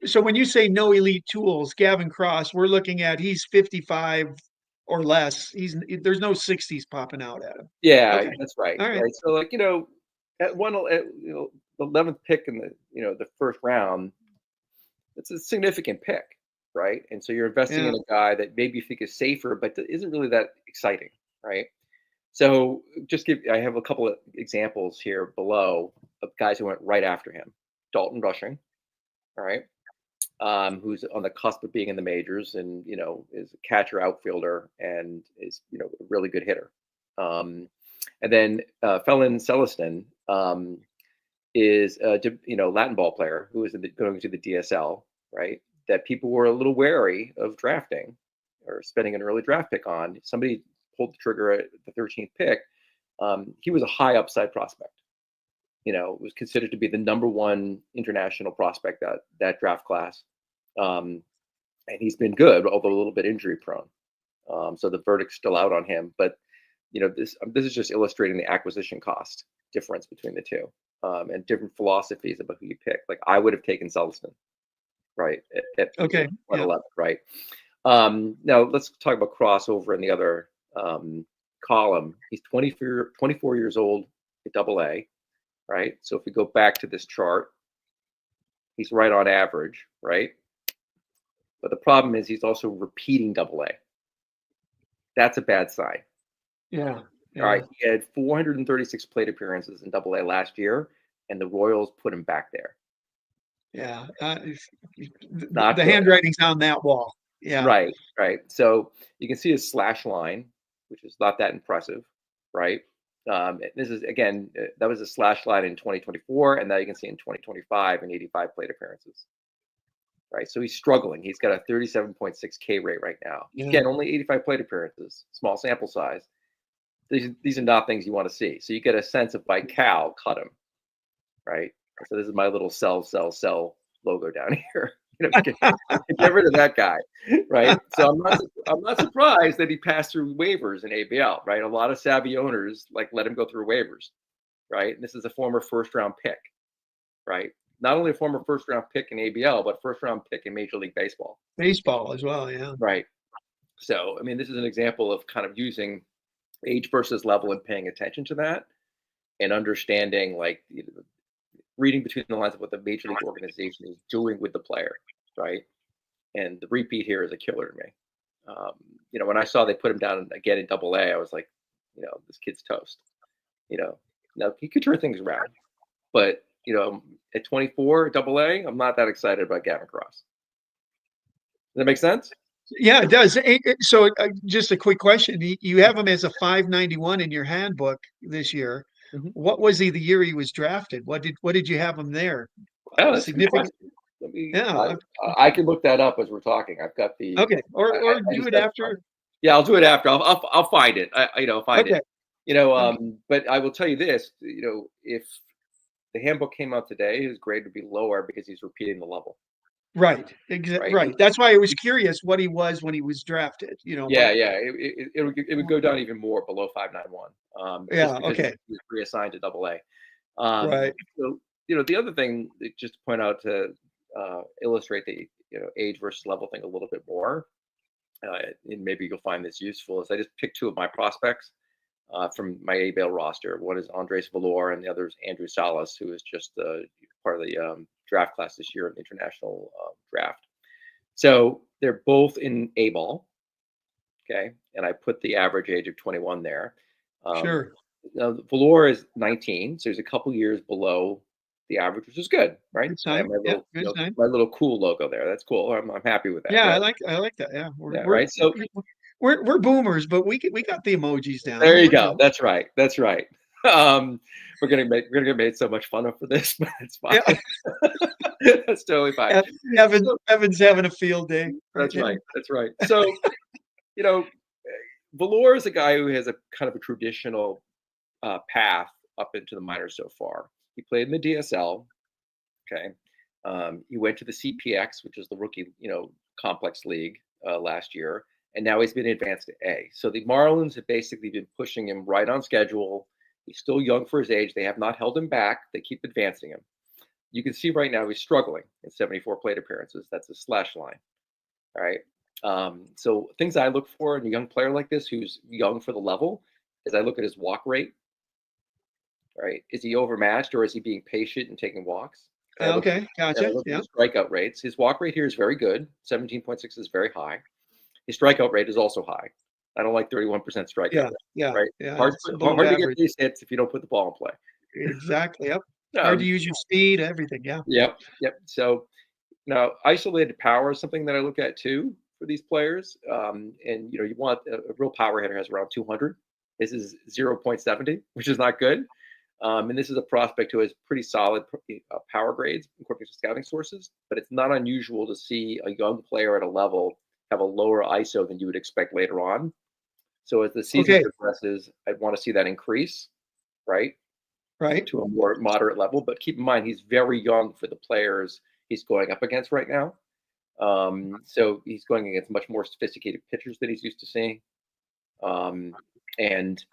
So when you say no elite tools, Gavin Cross, we're looking at he's 55 or less. There's no 60s popping out at him. yeah, Okay. that's right. All right. Right. So like, the 11th pick in the first round, it's a significant pick, right? And so you're investing Yeah. in a guy that maybe you think is safer, but isn't really that exciting, right? So I have a couple of examples here below of guys who went right after him. Dalton Rushing, all right, who's on the cusp of being in the majors and, is a catcher outfielder and is, a really good hitter. And then Felon Celestin is a, Latin ball player who is going to the DSL, right? That people were a little wary of drafting or spending an early draft pick on, somebody pulled the trigger at the 13th pick. He was a high upside prospect. Was considered to be the number one international prospect that draft class. And he's been good, although a little bit injury prone. So the verdict's still out on him. But this is just illustrating the acquisition cost difference between the two, and different philosophies about who you pick. Like I would have taken Selzman, right? Okay. 111, right? Now let's talk about crossover in the other column. He's 24 years old at AA, right? So if we go back to this chart, he's right on average, right? But the problem is he's also repeating AA. That's a bad sign. Yeah. All right. He had 436 plate appearances in AA last year, and the Royals put him back there. Yeah. Not the good. handwriting's on that wall. Yeah. Right. So you can see his slash line, which is not that impressive, right? This is, again, that was a slash line in 2024, and now you can see in 2025 and 85 plate appearances. Right. So he's struggling. He's got a 37.6 K rate right now. Yeah. Again, only 85 plate appearances, small sample size. These are not things you want to see. So you get a sense of by Cal, cut him. Right. So this is my little sell logo down here. Get rid of that guy. Right. So I'm not surprised that he passed through waivers in ABL. Right. A lot of savvy owners let him go through waivers. Right. And this is a former first round pick. Right. Not only a former first round pick in ABL, but first round pick in Major League Baseball. Baseball as well, yeah. Right. So, I mean, this is an example of kind of using age versus level and paying attention to that and understanding, reading between the lines of what the Major League organization is doing with the player, right? And the repeat here is a killer to me. When I saw they put him down again in AA, I was like, this kid's toast. Now he could turn things around, but at 24 AA, I'm not that excited about Gavin Cross. Does that make sense? Yeah, it does. So just a quick question. You have him as a 591 in your handbook this year. Mm-hmm. What was he the year he was drafted? What did you have him there? Oh, that's significant. I can look that up as we're talking. I've got the okay, or do it after. Yeah, I'll do it after. I'll find it. Find okay. it. But I will tell you this. If the handbook came out today, his grade would be lower because he's repeating the level. Right. Exactly. Right. That's why I was curious what he was when he was drafted. Yeah. It would go down even more below 591. Yeah. Okay. He was reassigned to AA. Right. So the other thing, just to point out to illustrate the age versus level thing a little bit more, and maybe you'll find this useful, is I just picked two of my prospects from my ABL roster. One is Andres Valor, and the other is Andrew Salas, who is just part of the draft class this year in the international draft. So they're both in A ball. Okay. And I put the average age of 21 there. Sure. Now, Valor is 19, so he's a couple years below the average, which is good, right? Good sign. My little cool logo there. That's cool. I'm happy with that. Yeah, right? I like that. Yeah. Right. So we're boomers, but we got the emojis down. There you go. That's right. We're gonna get made so much fun of for this, but it's fine. Yeah. That's totally fine. Evan's having a field day. That's right. So, Valor is a guy who has a kind of a traditional path up into the minors so far. He played in the DSL. Okay. He went to the CPX, which is the rookie, complex league last year. And now he's been advanced to A. So the Marlins have basically been pushing him right on schedule. He's still young for his age. They have not held him back. They keep advancing him. You can see right now he's struggling in 74 plate appearances. That's a slash line. All right. So things I look for in a young player like this who's young for the level is I look at his walk rate. Right. Is he overmatched or is he being patient and taking walks? Okay. Gotcha. Yeah. Strikeout rates. His walk rate here is very good. 17.6 is very high. His strikeout rate is also high. I don't like 31% strikeout. Yeah. Right. Yeah. Hard to get these hits if you don't put the ball in play. Exactly. Yep. Hard to use your speed, everything. Yeah. Yep. So now isolated power is something that I look at too for these players. And you want a real power hitter has around 200. This is 0.70, which is not good. And this is a prospect who has pretty solid power grades according to scouting sources, but it's not unusual to see a young player at a level have a lower ISO than you would expect later on. So as the season Okay. progresses, I'd want to see that increase, right, Right. to a more moderate level. But keep in mind, he's very young for the players he's going up against right now. So he's going against much more sophisticated pitchers that he's used to seeing. And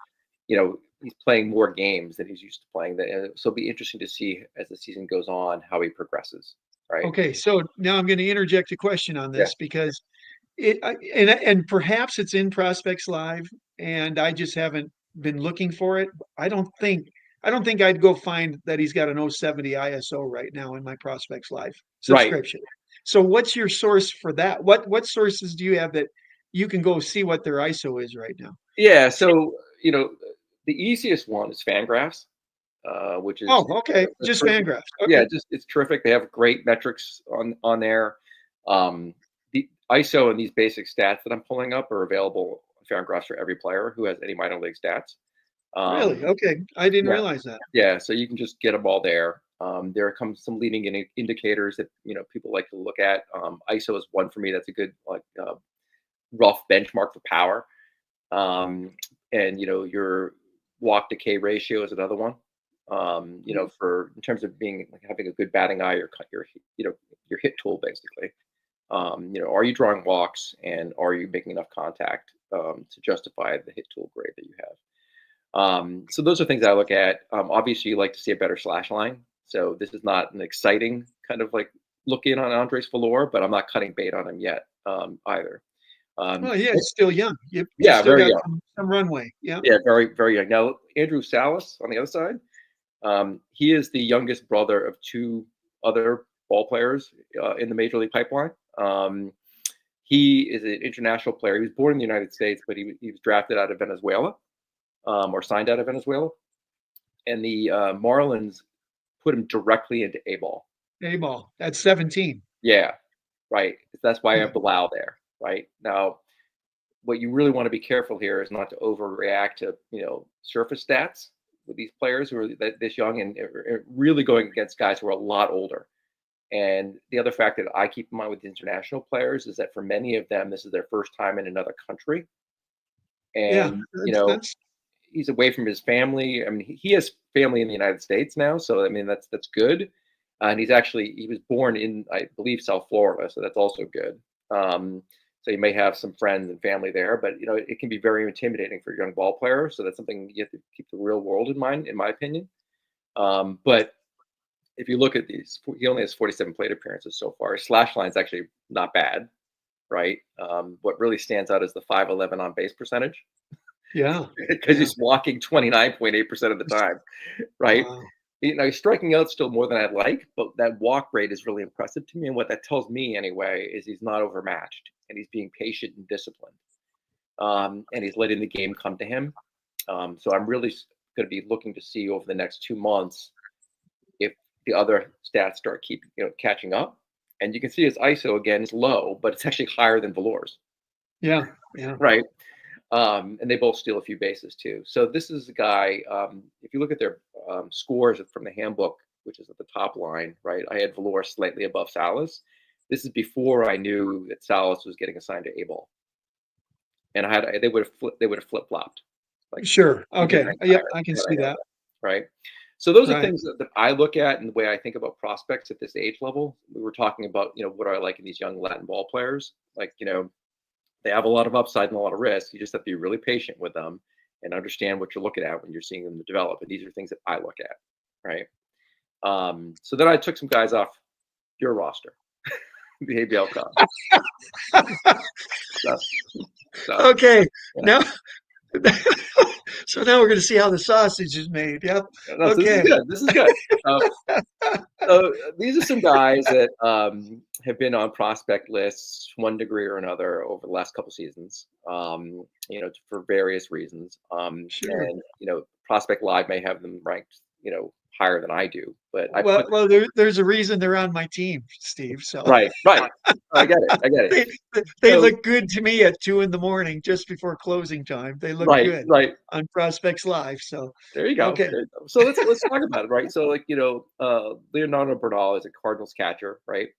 he's playing more games than he's used to playing. So it'll be interesting to see as the season goes on how he progresses. Right? Okay. So now I'm going to interject a question on Yeah. this because and perhaps it's in Prospects Live, and I just haven't been looking for it. I don't think I'd go find that he's got an 070 ISO right now in my Prospects Live Right. subscription. So what's your source for that? What sources do you have that you can go see what their ISO is right now? Yeah. So the easiest one is Fangraphs, which is Oh, okay. a Just terrific. Fangraphs. Yeah, Okay. just it's terrific. They have great metrics on there. The ISO and these basic stats that I'm pulling up are available on Fangraphs for every player who has any minor league stats. Really? Um, Okay. I didn't yeah, realize that. yeah. So you can just get them all there. There comes some leading indicators that people like to look at. ISO is one for me. That's a good rough benchmark for power. And your walk to K ratio is another one. For in terms of being having a good batting eye, your hit tool basically. Are you drawing walks and are you making enough contact to justify the hit tool grade that you have? So those are things I look at. Obviously, you like to see a better slash line. So this is not an exciting kind of like look in on Andres Valor, but I'm not cutting bait on him yet either. Well, yeah, it's still young. You Yeah, still very got young. some runway. Yeah. Yeah, very, very young. Now, Andrew Salas on the other side, he is the youngest brother of two other ball players in the major league pipeline. He is an international player. He was born in the United States, but he was drafted out of Venezuela or signed out of Venezuela. And the Marlins put him directly into A ball. A-ball. That's 17. Yeah, right. That's why I Yeah. have the wow there. Right now, what you really want to be careful here is not to overreact to surface stats with these players who are this young and really going against guys who are a lot older. And the other fact that I keep in mind with the international players is that for many of them, this is their first time in another country, Yeah. and That's he's away from his family. I mean, he has family in the United States now, so I mean that's good. And he was born in, I believe, South Florida, so that's also good. So you may have some friends and family there, but it can be very intimidating for a young ball player. So that's something you have to keep the real world in mind, in my opinion. But if you look at these, he only has 47 plate appearances so far. His slash line is actually not bad, right? What really stands out is the 511 on base percentage yeah. because Yeah. he's walking 29.8% of the time, right? Wow. He's striking out still more than I'd like, but that walk rate is really impressive to me. And what that tells me, anyway, is he's not overmatched and he's being patient and disciplined. And he's letting the game come to him. So I'm really going to be looking to see over the next 2 months if the other stats start catching up. And you can see his ISO again is low, but it's actually higher than Valor's. Yeah. Yeah. Right. And they both steal a few bases too. So this is a guy. If you look at their scores from the handbook, which is at the top line, right? I had Valor slightly above Salas. This is before I knew that Salas was getting assigned to A ball, and they would have flip flopped, like Sure. the Okay. other Yep. entire I can what see I have, that. right? So those are Right. things that I look at and the way I think about prospects at this age level. We were talking about what I like in these young Latin ball players, like they have a lot of upside and a lot of risk. You just have to be really patient with them and understand what you're looking at when you're seeing them develop. And these are things that I look at, right? So then I took some guys off your roster, the ABL Cup. So, Okay. yeah. Now, so now we're going to see how the sausage is made. Yep. No, so this is Okay. good. This is good. So these are some guys that have been on prospect lists to one degree or another over the last couple seasons, for various reasons. Sure. And Prospect Live may have them ranked, higher than I do, but I Well, put well, there's a reason they're on my team, Steve. So right. I get it. I get it. they they So look good to me at 2 in the morning, just before closing time. They look right, good right. on Prospects Live. So There you go. okay. There you go. So let's talk about it, right? So Leonardo Bernal is a Cardinals catcher, right?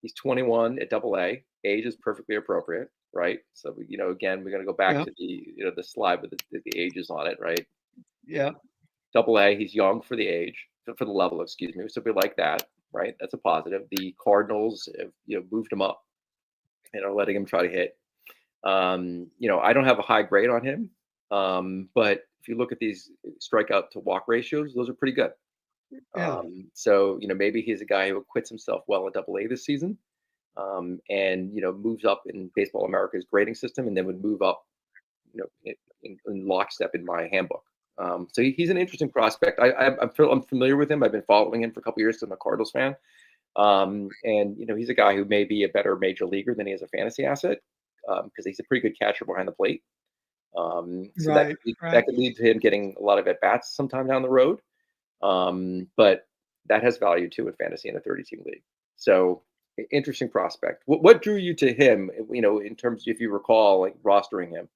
He's 21 at Double A. age is perfectly appropriate, right? So, again, we're going to go back Yeah. to the slide with the ages on it, right? Yeah. Double A, he's young for the age, for the level, excuse me. So we like that, right? That's a positive. The Cardinals have, moved him up, letting him try to hit. I don't have a high grade on him, but if you look at these strikeout to walk ratios, those are pretty good. Yeah. So maybe he's a guy who acquits himself well in Double A this season, and moves up in Baseball America's grading system, and then would move up, in lockstep in my handbook. So he's an interesting prospect. I'm familiar with him. I've been following him for a couple years. So I'm a Cardinals fan, and he's a guy who may be a better major leaguer than he is a fantasy asset, because he's a pretty good catcher behind the plate. So that Right. that Right. could lead to him getting a lot of at bats sometime down the road. But that has value too in fantasy in a 30-team league. So interesting prospect. What drew you to him? In terms, if you recall, like rostering him.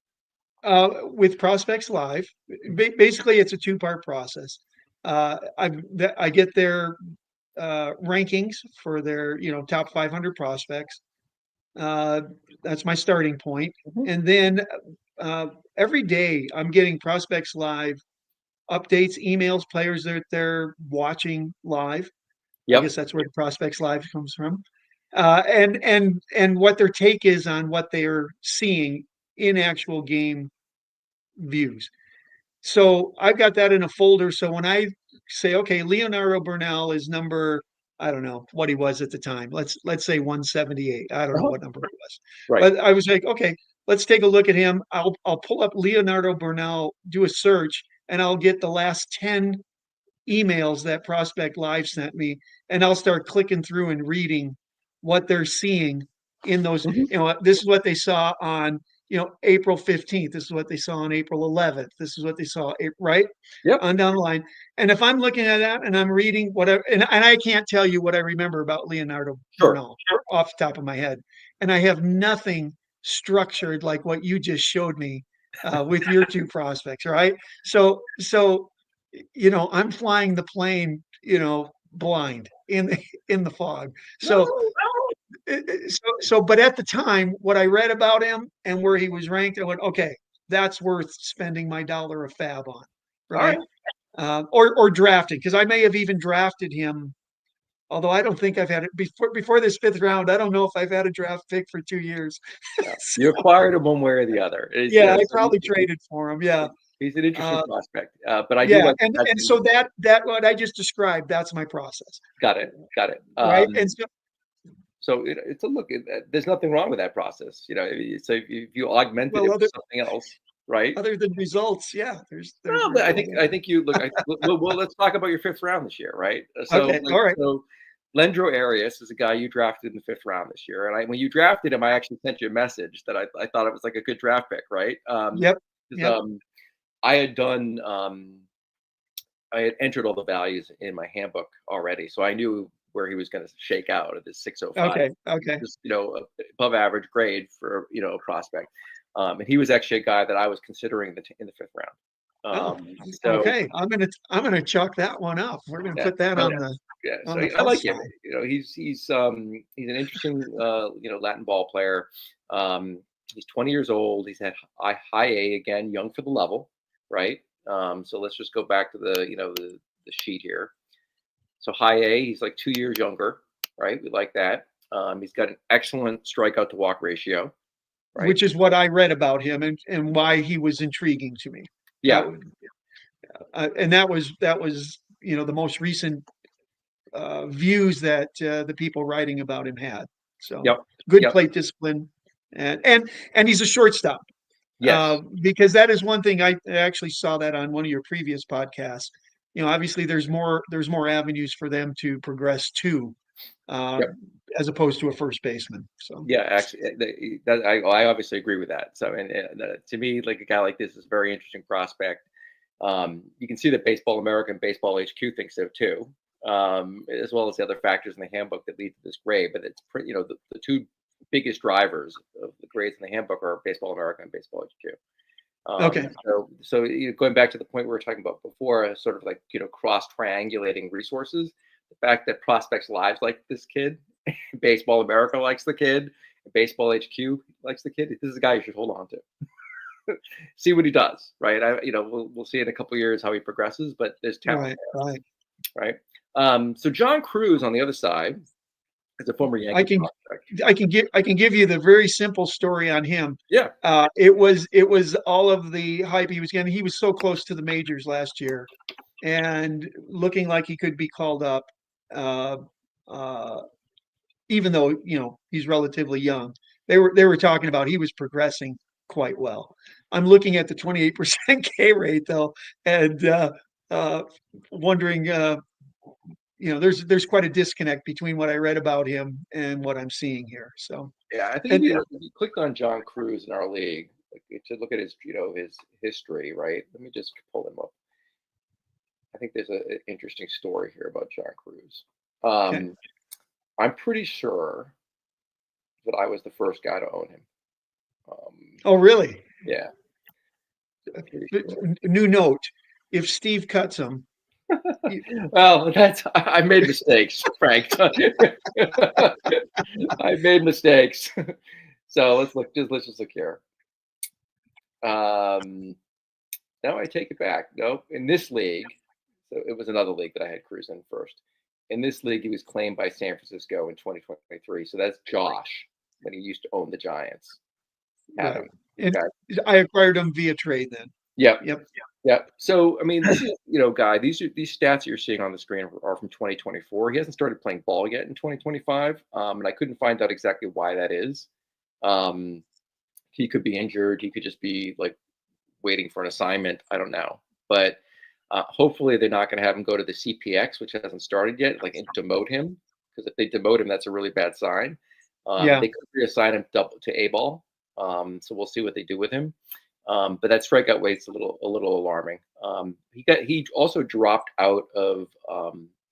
With Prospects Live, basically it's a two-part process. I get their rankings for their top 500 prospects. Uh, that's my starting point, Mhm. and then every day I'm getting Prospects Live updates, emails, players that they're watching live. I Yep. guess that's where the Prospects Live comes from, and what their take is on what they're seeing in actual game views. So I've got that in a folder. So when I say, okay, Leonardo Bernal is number, I don't know what he was at the time. Let's say 178. I don't know Uh-huh. what number he was, Right. but I was like, okay, let's take a look at him. I'll pull up Leonardo Bernal, do a search, and I'll get the last 10 emails that Prospect Live sent me, and I'll start clicking through and reading what they're seeing in those. Mhm. This is what they saw on April 15th. This is what they saw on April 11th. This is what they saw right Yep. on down the line. And if I'm looking at that and I'm reading whatever, and I can't tell you what I remember about Leonardo Sure. Bernal off the top of my head, and I have nothing structured like what you just showed me with your two prospects, right? So I'm flying the plane, blind in the fog. So, No. but at the time, what I read about him and where he was ranked, I went, okay, that's worth spending my dollar a fab on, All right. right? Or drafting, because I may have even drafted him. Although I don't think I've had it before this fifth round. I don't know if I've had a draft pick for 2 years. Yeah. So, You acquired him one way or the other. yeah, I So probably traded for him. Yeah. he's an interesting Uh, prospect. But I do yeah, like the fact and that so that what I just described, that's my process, got it. Got it. right? And so, So it's a look. There's nothing wrong with that process. So if you augmented well, it with something else, right? other than results, yeah, there's No, but I really think you look. Well, let's talk about your fifth round this year, right? okay. All right. So Lendro Arias is a guy you drafted in the fifth round this year, and when you drafted him, I actually sent you a message that I thought it was like a good draft pick, right? Yep. 'Cause, Yep. I had done I had entered all the values in my handbook already, so I knew where he was going to shake out at this 605, Okay. Okay. just above average grade for a prospect. And he was actually a guy that I was considering in the fifth round. Oh, So okay. I'm gonna chalk that one up. We're gonna yeah, put that so on yeah, so the I plus like him. side. He's an interesting Latin ball player. He's 20 years old. He's had high A again, young for the level, right? So let's just go back to the sheet here. So high A, he's like 2 years younger, right? We like that. He's got an excellent strikeout to walk ratio, right? Which is what I read about him and why he was intriguing to me. That Yeah. was, and that was the most recent views that the people writing about him had. So Yep. good Yep. plate discipline, and he's a shortstop. Yes. Because that is one thing I actually saw that on one of your previous podcasts. Obviously there's more avenues for them to progress to, uh, Yep. as opposed to a first baseman. So Yeah. Actually, I obviously agree with that. So, and to me, like a guy like this is a very interesting prospect. You can see that Baseball America and Baseball HQ think so too, as well as the other factors in the handbook that lead to this grade. But it's pretty, the two biggest drivers of the grades in the handbook are Baseball America and Baseball HQ. okay, So going back to the point we were talking about before, sort of like cross triangulating resources. The fact that Prospects Lives like this kid, Baseball America likes the kid, Baseball HQ likes the kid. This is a guy you should hold on to. See what he does, right? We'll see in a couple of years how he progresses, but there's talent, Right. right? So John Cruz on the other side is a former I Yankee can prospect. I can give you the very simple story on him. Yeah, It was all of the hype he was getting. He was so close to the majors last year, and looking like he could be called up. Uh, uh, Even though he's relatively young, they were talking about he was progressing quite well. I'm looking at the 28% K rate though, and uh, wondering. There's quite a disconnect between what I read about him and what I'm seeing here. So, yeah. I think and if you clicked on John Cruz in our league, like, to look at his his history, right? Let me just pull him up. I think there's an interesting story here about John Cruz. okay. Um, I'm pretty sure that I was the first guy to own him. Oh, really? Yeah, pretty sure. New note: if Steve cuts him, you- Well, I made mistakes, Frank. I made mistakes. So let's just look here. Um, no, I take it back. No, in this league, so it was another league that I had Cruz in first. In this league, he was claimed by San Francisco in 2023. So that's Josh when he used to own the Giants. Had right? him. And Okay. I acquired him via trade then. Yep. Yep. Yep. So I mean, this is guy. These stats you're seeing on the screen are from 2024. He hasn't started playing ball yet in 2025, and I couldn't find out exactly why that is. Um, he could be injured. He could just be like waiting for an assignment. I don't know, but hopefully they're not going to have him go to the CPX, which hasn't started yet, like and demote him. Because if they demote him, that's a really bad sign. Yeah. They could reassign him to A ball. So we'll see what they do with him. But that strikeout rate's a little alarming. He also dropped out of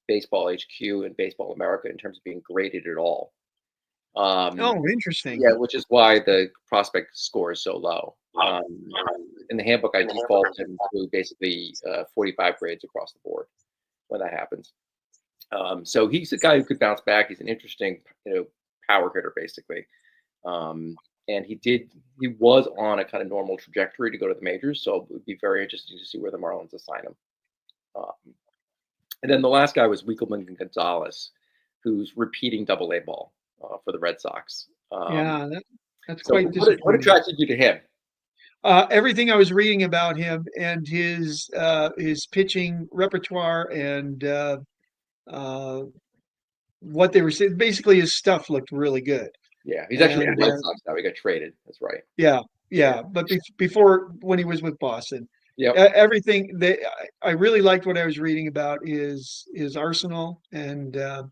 Baseball HQ and Baseball America in terms of being graded at all. Oh, interesting. Yeah, which is why the prospect score is so low. In the handbook, I default him to basically 45 grades across the board when that happens. So he's a guy who could bounce back. He's an interesting, power hitter, basically. And he was on a kind of normal trajectory to go to the majors. So it would be very interesting to see where the Marlins assign him. And then the last guy was Wickelman Gonzalez, who's repeating Double-A ball for the Red Sox. Yeah, that's So quite what disappointing. attracted you to him? Everything I was reading about him and his pitching repertoire and what they were saying, basically his stuff looked really good. Yeah, he's actually with And the Red Sox now. He got traded. That's right. yeah, Yeah. yeah. But before, when he was with Boston, Yep. everything I really liked what I was reading about his arsenal and uh,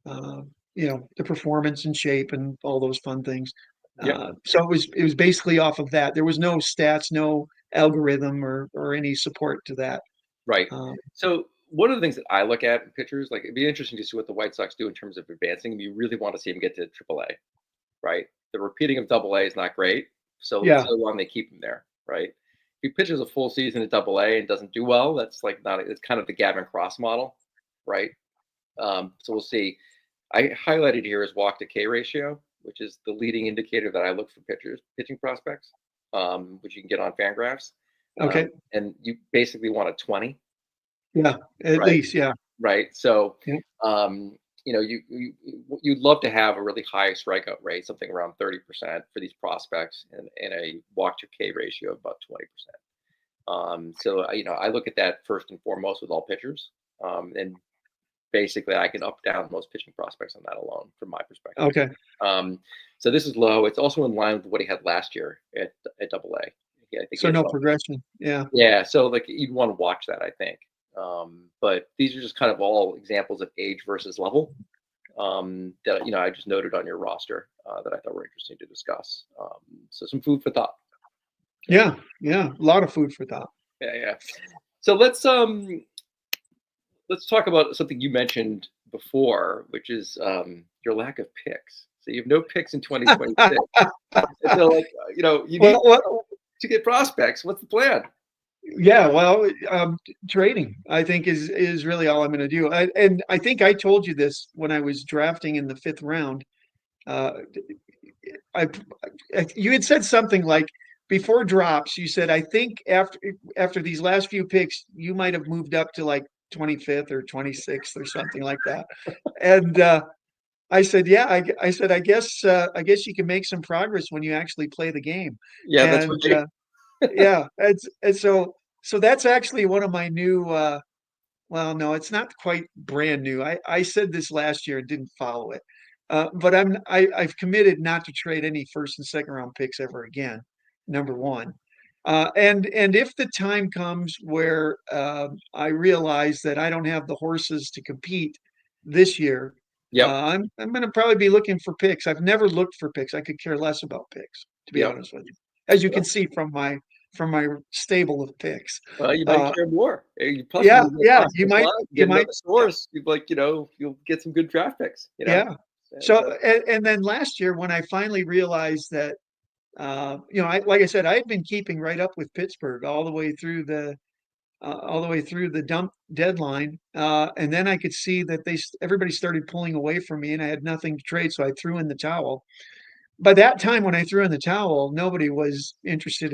the performance and shape and all those fun things. Yep. So it was basically off of that. There was no stats, no algorithm or any support to that. Right. Um, So one of the things that I look at in pitchers, like it'd be interesting to see what the White Sox do in terms of advancing. You really want to see him get to AAA, right? The repeating of Double-A is not great, so yeah, long they keep him there, right? If he pitches a full season at Double-A and doesn't do well, that's like not. It's kind of the Gavin Cross model, right? So we'll see. I highlighted here is walk to K ratio, which is the leading indicator that I look for pitching prospects, which you can get on Fangraphs. okay, And you basically want a 20, yeah, at right? least, yeah, Right. So, yeah. you'd love to have a really high strikeout rate, something around 30% for these prospects, and a walk to K ratio of about 20%. So I look at that first and foremost with all pitchers, and basically I can up down most pitching prospects on that alone, from my perspective. Okay, So this is low. It's also in line with what he had last year at Double-A. Yeah, I think he so had no progression. Yeah, yeah, so like you'd want to watch that, I think. But these are just kind of all examples of age versus level that I just noted on your roster that I thought were interesting to discuss. So some food for thought. yeah, yeah. A lot of food for thought. Yeah, yeah. So let's talk about something you mentioned before, which is your lack of picks. So you have no picks in 2026. So like you need Well, to get prospects. What's the plan? yeah, well, trading, I think, is really all I'm going to do. And I think I told you this when I was drafting in the fifth round. Uh, I you had said something like before drops. You said I think after these last few picks, you might have moved up to like 25th or 26th or something like that. And I said, yeah. I said, I guess you can make some progress when you actually play the game. Yeah, that's And right. yeah, and so that's actually one of my new. Well, no, it's not quite brand new. I said this last year and didn't follow it. But I've committed not to trade any first and second round picks ever again. Number one, and if the time comes where I realize that I don't have the horses to compete this year, Yep. I'm going to probably be looking for picks. I've never looked for picks. I could care less about picks, to be Yep. honest with you, as you can Well, see from my stable of picks. well, you might Uh, care more. Plus, yeah, when you get yeah, prospects live, you you get might, another yeah, source. You like, you'll get some good draft picks. yeah. And So, and then last year when I finally realized that, like I said, I had been keeping right up with Pittsburgh all the way through the dump deadline, and then I could see that everybody started pulling away from me, and I had nothing to trade, so I threw in the towel. By that time, when I threw in the towel, nobody was interested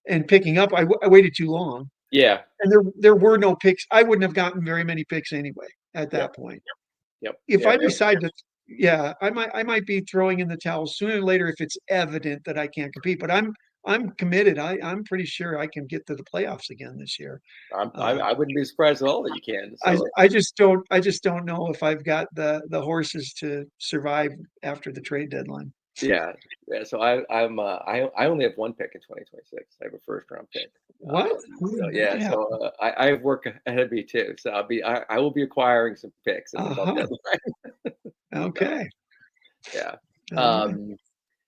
in picking up. I waited too long, yeah, and there were no picks. I wouldn't have gotten very many picks anyway at yep, that point. yep, If yeah, I decide to, yeah, I might be throwing in the towel sooner or later if it's evident that I can't compete. But I'm committed. I'm pretty sure I can get to the playoffs again this year. Uh, I wouldn't be surprised at all that you can. I So I just don't know if I've got the horses to survive after the trade deadline. yeah, yeah. So I only have one pick in 2026. I have a first round pick. What? So yeah, Yeah. so I have work ahead of me too. So I will be acquiring some picks in the dump Uh-huh. deadline. So Okay. yeah. All right. Um,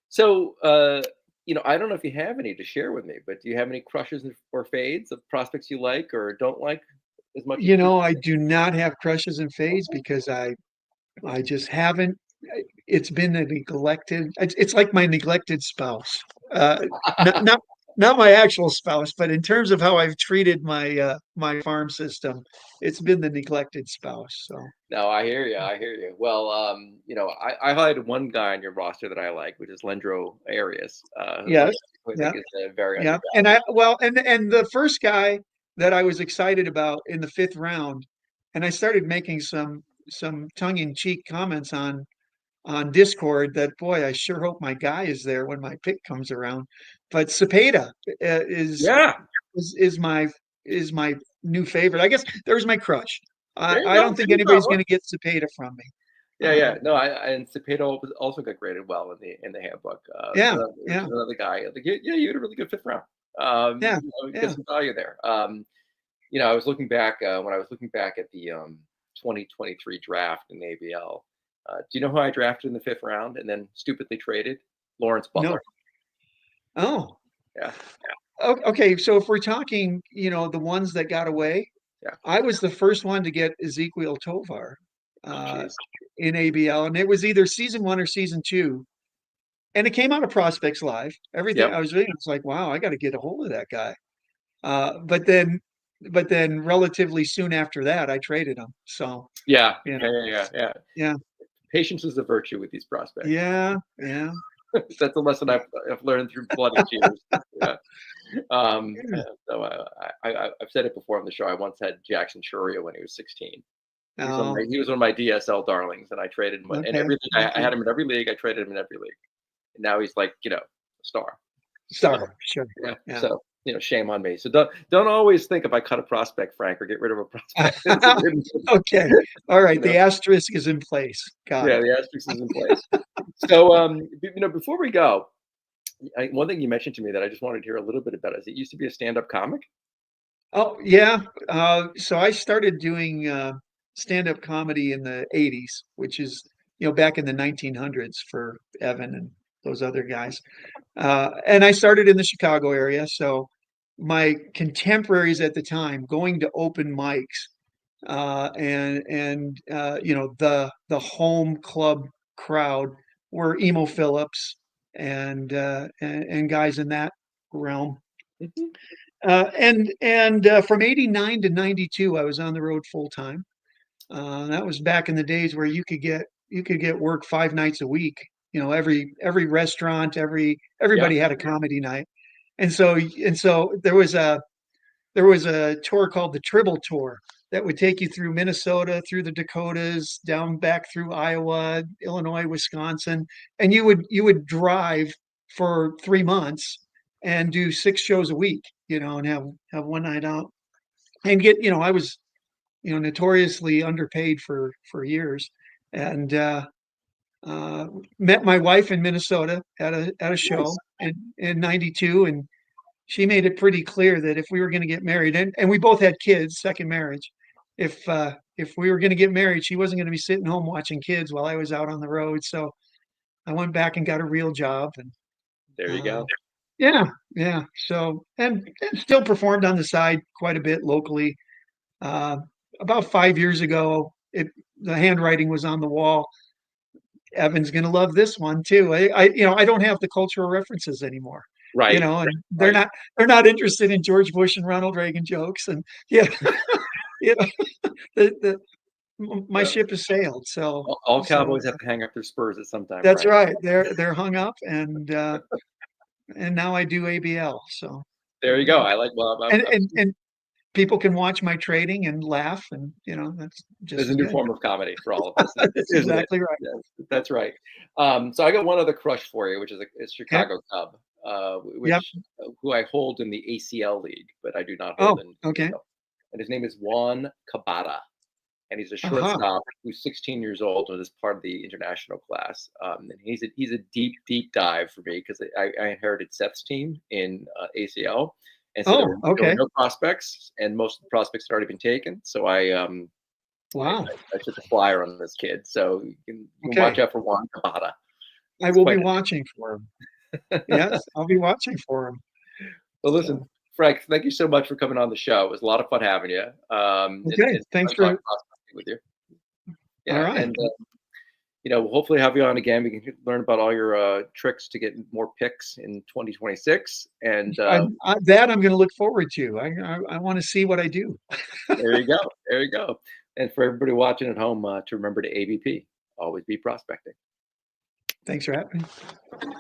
so I don't know if you have any to share with me, but do you have any crushes or fades of prospects you like or don't like as much as I previously? do not have crushes and fades because I just haven't. It's been a neglected. It's like my neglected spouse. Not not not my actual spouse, but in terms of how I've treated my farm system, it's been the neglected spouse. So No, I hear you. I hear you. Well, I highlighted one guy on your roster that I like, which is Lendro Arias, yes, who I yeah, think is very yeah. And undervalued. and the first guy that I was excited about in the fifth round, and I started making some tongue in cheek comments on Discord that boy, I sure hope my guy is there when my pick comes around. But Cepeda is Yeah, is my is my new favorite. I guess there's my crush. there you I go. don't think There you anybody's go. going to get Cepeda from me. Yeah, Uh, yeah. No, and Cepeda also got graded well in the handbook, yeah, which yeah, is another guy. Like, yeah, you had a really good fifth round. yeah, Get yeah. some value there. I was looking back when I was looking back at the 2023 draft in the ABL. Do you know who I drafted in the fifth round and then stupidly traded? Lawrence No. Butler. Oh, Yeah, okay. So if we're talking, the ones that got away, yeah. I was the first one to get Ezequiel Tovar Oh, uh, jeez. in ABL, and it was either season one or season two. And it came out of Prospects Live. Everything Yep. I was reading, it's like, wow, I got to get a hold of that guy. But then relatively soon after that, I traded him. So, Yeah. you Yeah. know, Yeah. Yeah. Yeah. yeah, Patience is a virtue with these prospects. yeah, yeah. That's a lesson I've learned through blood and tears. Yeah. Yeah. So I've said it before on the show. I once had Jackson Churio when he was 16. Oh, He was one of my DSL darlings, and I traded him. And okay, every league, I okay. had him in every league. I traded him in every league. And now he's like, a star. So Sorry, sure. yeah. Yeah. So shame on me. So don't always think if I cut a prospect, Frank, or get rid of a prospect. Okay. All You right. know, The asterisk is in place. Got yeah, it. the asterisk is in place. So before we go, one thing you mentioned to me that I just wanted to hear a little bit about is it used to be a stand-up comic. Oh, yeah. So I started doing stand-up comedy in the 80s, which is, back in the 1900s for Evan and those other guys. And I started in the Chicago area. So my contemporaries at the time going to open mics and the home club crowd were Emo Phillips and guys in that realm. Mhm. And from 89 to 92, I was on the road full time. That was back in the days where you could get work 5 nights a week, every restaurant, Yeah. everybody had a comedy night. And so there was a tour called the Tribble Tour that would take you through Minnesota, through the Dakotas, down back through Iowa, Illinois, Wisconsin, and you would drive for 3 months and do 6 shows a week, and have one night out and I was, notoriously underpaid for years, and uh, met my wife in Minnesota at a Nice. show in '92, and she made it pretty clear that if we were going to get married, and we both had kids, second marriage, if we were going to get married, she wasn't going to be sitting home watching kids while I was out on the road. So I went back and got a real job, and There you uh, go. yeah, yeah. So and still performed on the side quite a bit locally. Uh, about 5 years ago, the handwriting was on the wall. Evan's going to love this one too. I don't have the cultural references anymore. Right. And they're Right. not interested in George Bush and Ronald Reagan jokes. And yeah, you know, the my Yeah. ship has sailed. So All so cowboys have to hang up their spurs at some time, that's Frank. right. They're hung up, and now I do ABL. So There you go. I like. Well, and people can watch my trading and laugh, and that's just there's a as new good. form of comedy for all of us, That's isn't it? exactly right. Yes, that's right. So I got one other crush for you, which is a Okay. Chicago Cub, Yep. which who I hold in the ACL league, but I do not hold Oh, in. okay. And his name is Juan Cabada, and he's a Aha. shortstop who's 16 years old and is part of the international class. And he's a deep dive for me because I inherited Seth's team in ACL, and so Oh, there were okay. no prospects, and most of the prospects had already been taken. So Wow. I took a flyer on this kid. So you can watch Okay. out for Juan Cabada. I It's will be quite watching for him. a Yes, I'll be watching for him. Well, So, listen, Frank, thank you so much for coming on the show. It was a lot of fun having you. okay. It's Thanks fun talking for, prospecting with you. all Yeah, right. and we'll hopefully have you on again. We can learn about all your tricks to get more picks in 2026. And That I'm going to look forward to. I want to see what I do. there you go. There you go. And for everybody watching at home, to remember to ABP, always be prospecting. Thanks for having me.